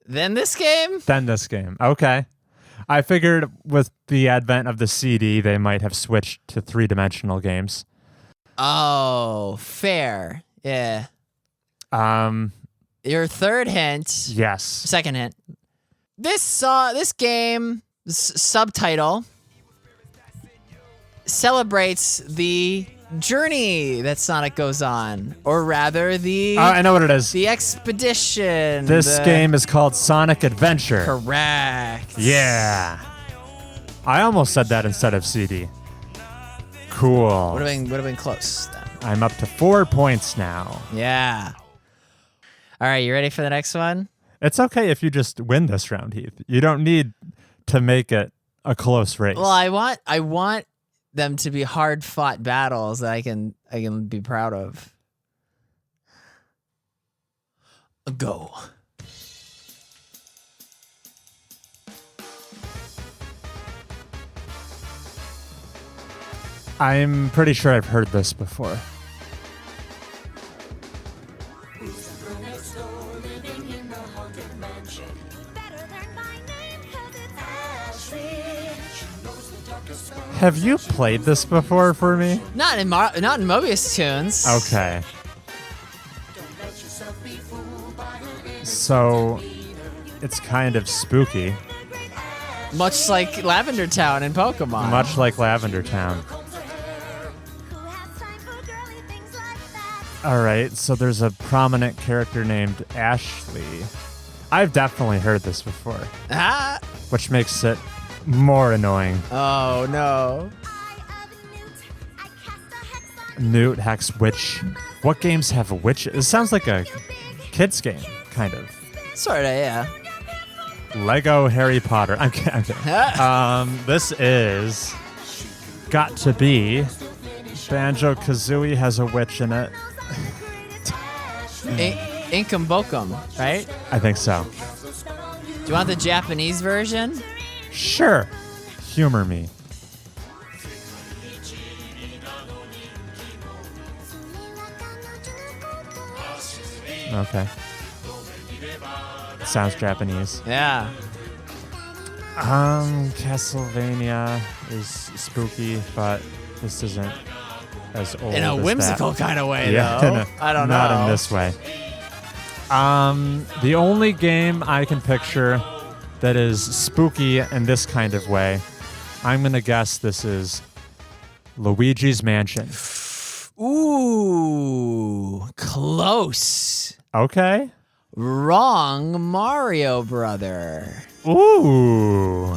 then this game. Then this game. Okay. I figured with the advent of the CD, they might have switched to three-dimensional games. Oh, fair. Yeah. Your third hint. Yes. Second hint. This game subtitle celebrates the journey that Sonic goes on, or rather the I know what it is. the expedition. This game is called Sonic Adventure. Correct. Yeah. I almost said that instead of CD. Cool. Would have been close then. I'm up to 4 points now. Yeah. All right, you ready for the next one? It's okay if you just win this round, Heath. You don't need to make it a close race. Well, I want them to be hard-fought battles that I can be proud of. Go. I'm pretty sure I've heard this before. Have you played this before for me? Not in Mobius Tunes. Okay. So, it's kind of spooky, Much like Lavender Town in Pokemon. much like Lavender Town. Alright, so there's a prominent character named Ashley. I've definitely heard this before, Ah. which makes it more annoying. Oh no. Newt, Hex, Witch. What games have witches? It sounds like a kid's game, kind of. Sorta, yeah. Lego Harry Potter. I'm kidding. This is got to be Banjo-Kazooie has a witch in it. Inkum Bokum, right? I think so. Do you want the Japanese version? Sure. Humor me. Okay. Sounds Japanese. Yeah. Castlevania is spooky, but this isn't as old In a as whimsical that. kind of way, Yeah, though. I don't know. Not in this way. The only game I can picture that is spooky in this kind of way, I'm going to guess this is Luigi's Mansion. Ooh, close. Okay. Wrong, Mario Brother. Ooh.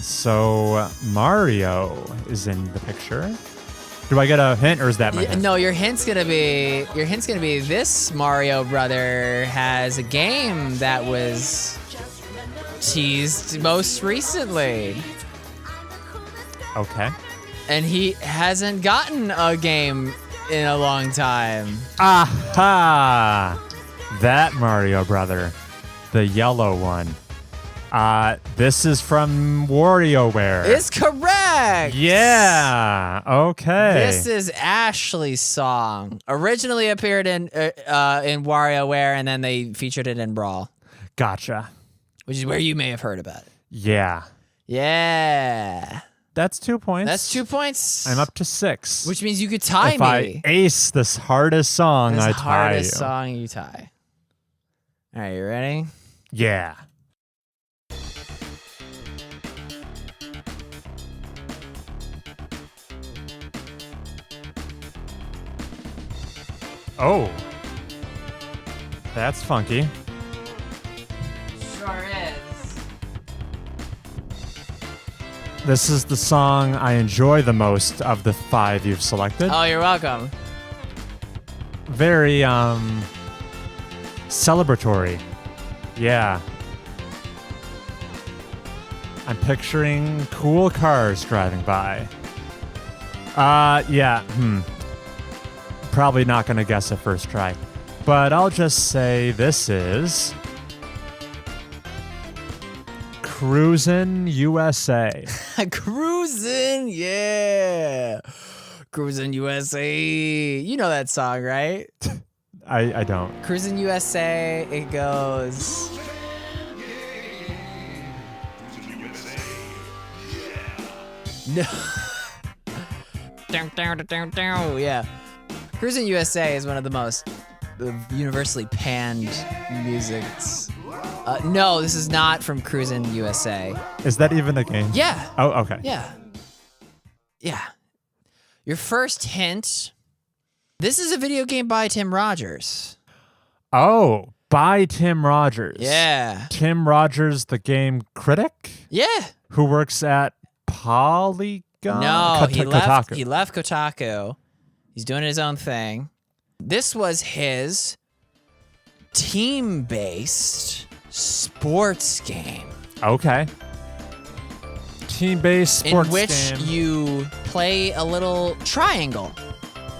So Mario is in the picture. Do I get a hint, or is that my hint? No, your hint's gonna be this Mario Brother has a game that was teased most recently. Okay. And he hasn't gotten a game in a long time. Aha! That Mario brother. The yellow one. This is from WarioWare. It's correct. Yeah. Okay. This is Ashley's song. Originally appeared in WarioWare, and then they featured it in Brawl, Gotcha. which is where you may have heard about it. Yeah. Yeah. That's 2 points. That's 2 points. I'm up to 6. Which means you could tie if me. I ace this hardest song, This I tie hardest you. song you tie. All right, you ready? Yeah. Oh. That's funky. Sure is. This is the song I enjoy the most of the 5 you've selected. Oh, you're welcome. Very celebratory. Yeah. I'm picturing cool cars driving by. Yeah. Probably not gonna guess at first try. But I'll just say this is Cruisin' USA. Cruisin', yeah. Cruisin' USA. You know that song, right? I don't. Cruisin' USA, it goes. No. Yeah. Cruisin' USA is one of the most universally panned musics. No, this is not from Cruisin' USA. Is that even a game? Yeah. Oh, okay. Yeah. Yeah. Your first hint. This is a video game by Tim Rogers. Oh, by Tim Rogers. Yeah. Tim Rogers, the game critic? Yeah. Who works at Polygon? No, he left Kotaku. Kotaku. He's doing his own thing. This was his team-based sports game. Okay. Team-based sports in which game. you play a little triangle,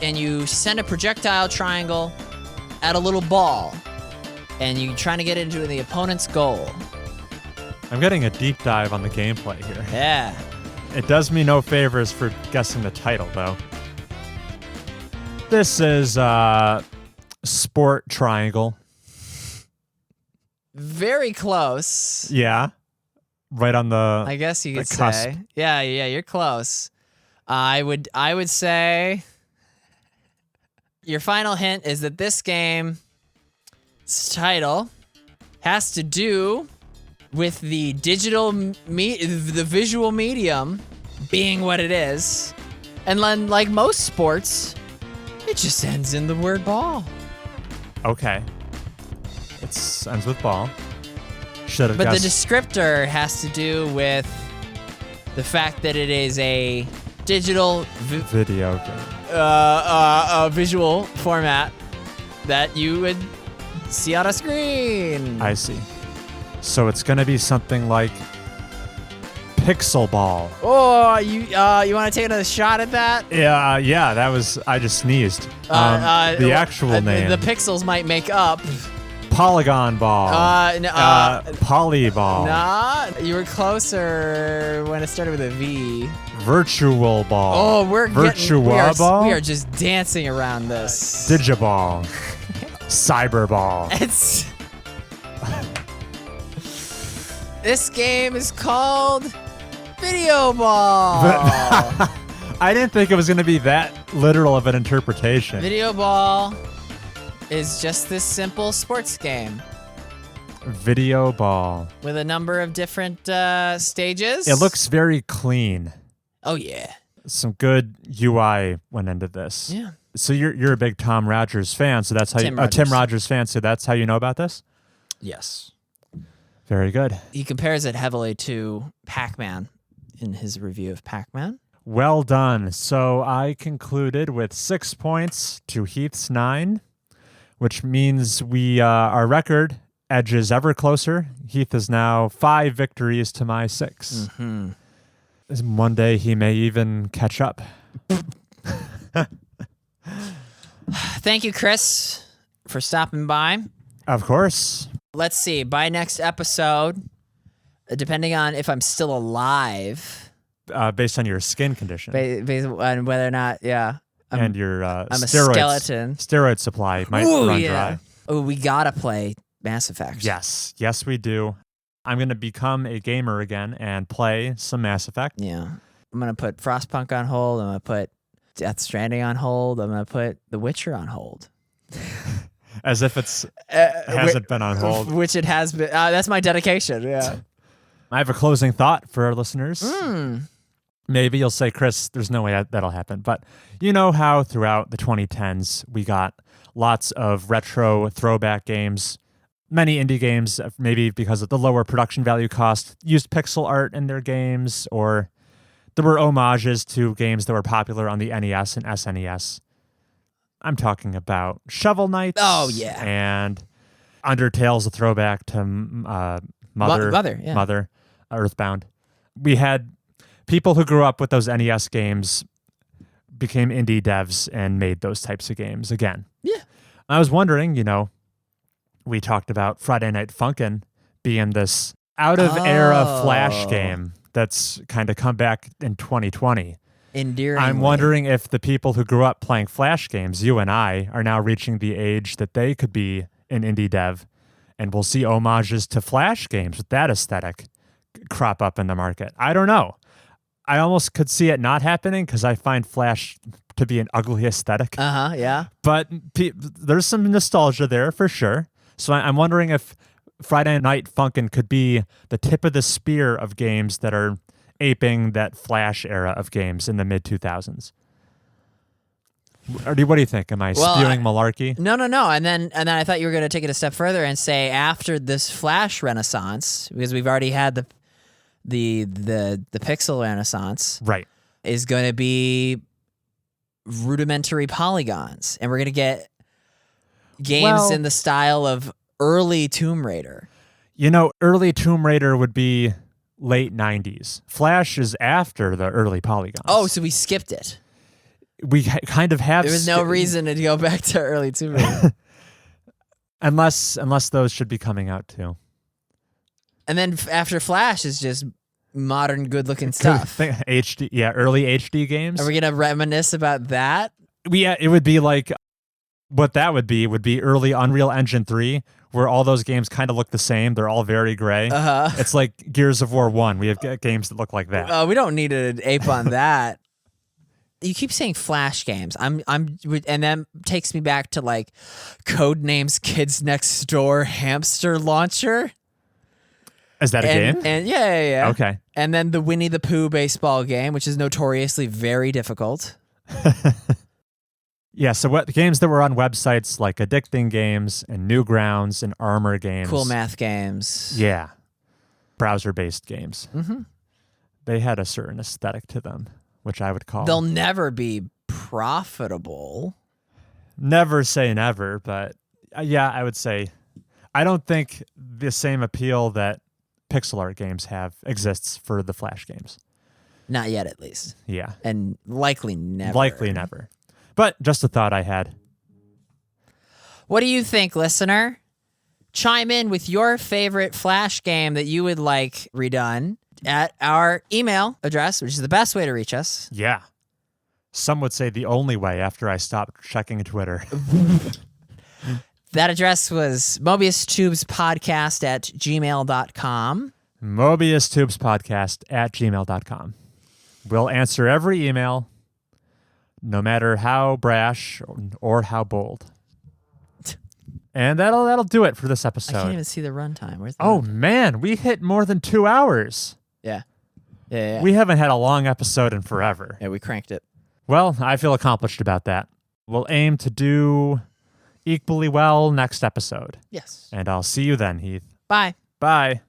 and you send a projectile triangle at a little ball, and you're trying to get it into the opponent's goal. I'm getting a deep dive on the gameplay here. Yeah. It does me no favors for guessing the title, though. This is Sport Triangle. Very close. Yeah. Right on the I guess you could cusp. say. Yeah, you're close. I would say your final hint is that this game's title has to do with the the visual medium being what it is. And then, like most sports, it just ends in the word ball. Okay. It ends with ball. Should have But guessed. the descriptor has to do with the fact that it is a digital video game. visual format that you would see on a screen. I see. So it's going to be something like Pixel Ball. Oh, you want to take another shot at that? Yeah, that was, I just sneezed. The actual name. The pixels might make up. Polygon Ball. Polyball. Nah, you were closer when it started with a V. Virtual Ball. Oh, Virtua Ball? We are just dancing around this. Digiball. Cyberball. It's this game is called Video Ball. I didn't think it was going to be that literal of an interpretation. Video Ball is just this simple sports game Video Ball. with a number of different stages. It looks very clean. Oh yeah. Some good UI went into this. Yeah. So you're a big Tom Rogers fan, so that's how Tim Tim Rogers. Rogers fan, so that's how you know about this? Yes. Very good. He compares it heavily to Pac-Man in his review of Pac-Man. Well done. So I concluded with 6 points to Heath's 9, which means our record edges ever closer. Heath is now 5 victories to my 6. Mm-hmm. One day he may even catch up. Thank you, Chris, for stopping by. Of course. Let's see. By next episode, depending on if I'm still alive, Based on your skin condition based on whether or not, and your I'm a skeleton. Steroid supply might run dry. Oh, we gotta play Mass Effect. Yes, we do. I'm gonna become a gamer again and play some Mass Effect. Yeah, I'm gonna put Frostpunk on hold. I'm gonna put Death Stranding on hold. I'm gonna put The Witcher on hold. As if it's hasn't been on hold. Which it has been. That's my dedication. Yeah. I have a closing thought for our listeners. Mm. Maybe you'll say, Chris, there's no way that'll happen. But you know how throughout the 2010s, we got lots of retro throwback games, many indie games, maybe because of the lower production value cost, used pixel art in their games, or there were homages to games that were popular on the NES and SNES. I'm talking about Shovel Knights. Oh, yeah. And Undertale's a throwback to Mother, Earthbound. We had people who grew up with those NES games became indie devs and made those types of games again. Yeah. I was wondering, we talked about Friday Night Funkin' being this out-of-era Flash game that's kind of come back in 2020. Endearingly. I'm wondering if the people who grew up playing Flash games, you and I, are now reaching the age that they could be an indie dev, and we'll see homages to Flash games with that aesthetic crop up in the market. I don't know. I almost could see it not happening because I find Flash to be an ugly aesthetic. Yeah. But there's some nostalgia there for sure. So I'm wondering if Friday Night Funkin' could be the tip of the spear of games that are aping that Flash era of games in the mid-2000s. What do you think? Am I spewing malarkey? No. And then I thought you were going to take it a step further and say after this Flash renaissance, because we've already had the pixel renaissance, right, is going to be rudimentary polygons, and we're going to get games in the style of early Tomb Raider. Early Tomb Raider would be late 90s. Flash is after the early polygons. Oh, so we skipped it. We kind of have. There was no reason to go back to early Tomb Raider. unless those should be coming out too. And then after Flash is just modern, good-looking stuff. HD, early HD games. Are we gonna reminisce about that? It would be like what that would be early Unreal Engine 3, where all those games kind of look the same. They're all very gray. It's like Gears of War 1. We have games that look like that. We don't need an ape on that. You keep saying Flash games. And that takes me back to like Codenames Kids Next Door Hamster Launcher. Is that a game? And yeah. Okay. And then the Winnie the Pooh baseball game, which is notoriously very difficult. Yeah, so what games that were on websites like Addicting Games and Newgrounds and Armor Games. Cool Math Games. Yeah. Browser-based games. Mm-hmm. They had a certain aesthetic to them, which I would call... They'll never be profitable. Never say never, but I would say I don't think the same appeal that pixel art games have exists for the Flash games. Not yet, at least. Yeah. And likely never. Likely never. But just a thought I had. What do you think, listener? Chime in with your favorite Flash game that you would like redone at our email address, which is the best way to reach us. Yeah. Some would say the only way after I stopped checking Twitter. That address was mobiustubespodcast@gmail.com. mobiustubespodcast@gmail.com. We'll answer every email, no matter how brash or how bold. And that'll do it for this episode. I can't even see the runtime. Where's the runtime? runtime? Man, we hit more than 2 hours. Yeah. We haven't had a long episode in forever. Yeah, we cranked it. Well, I feel accomplished about that. We'll aim to do equally well next episode. Yes. And I'll see you then, Heath. Bye. Bye.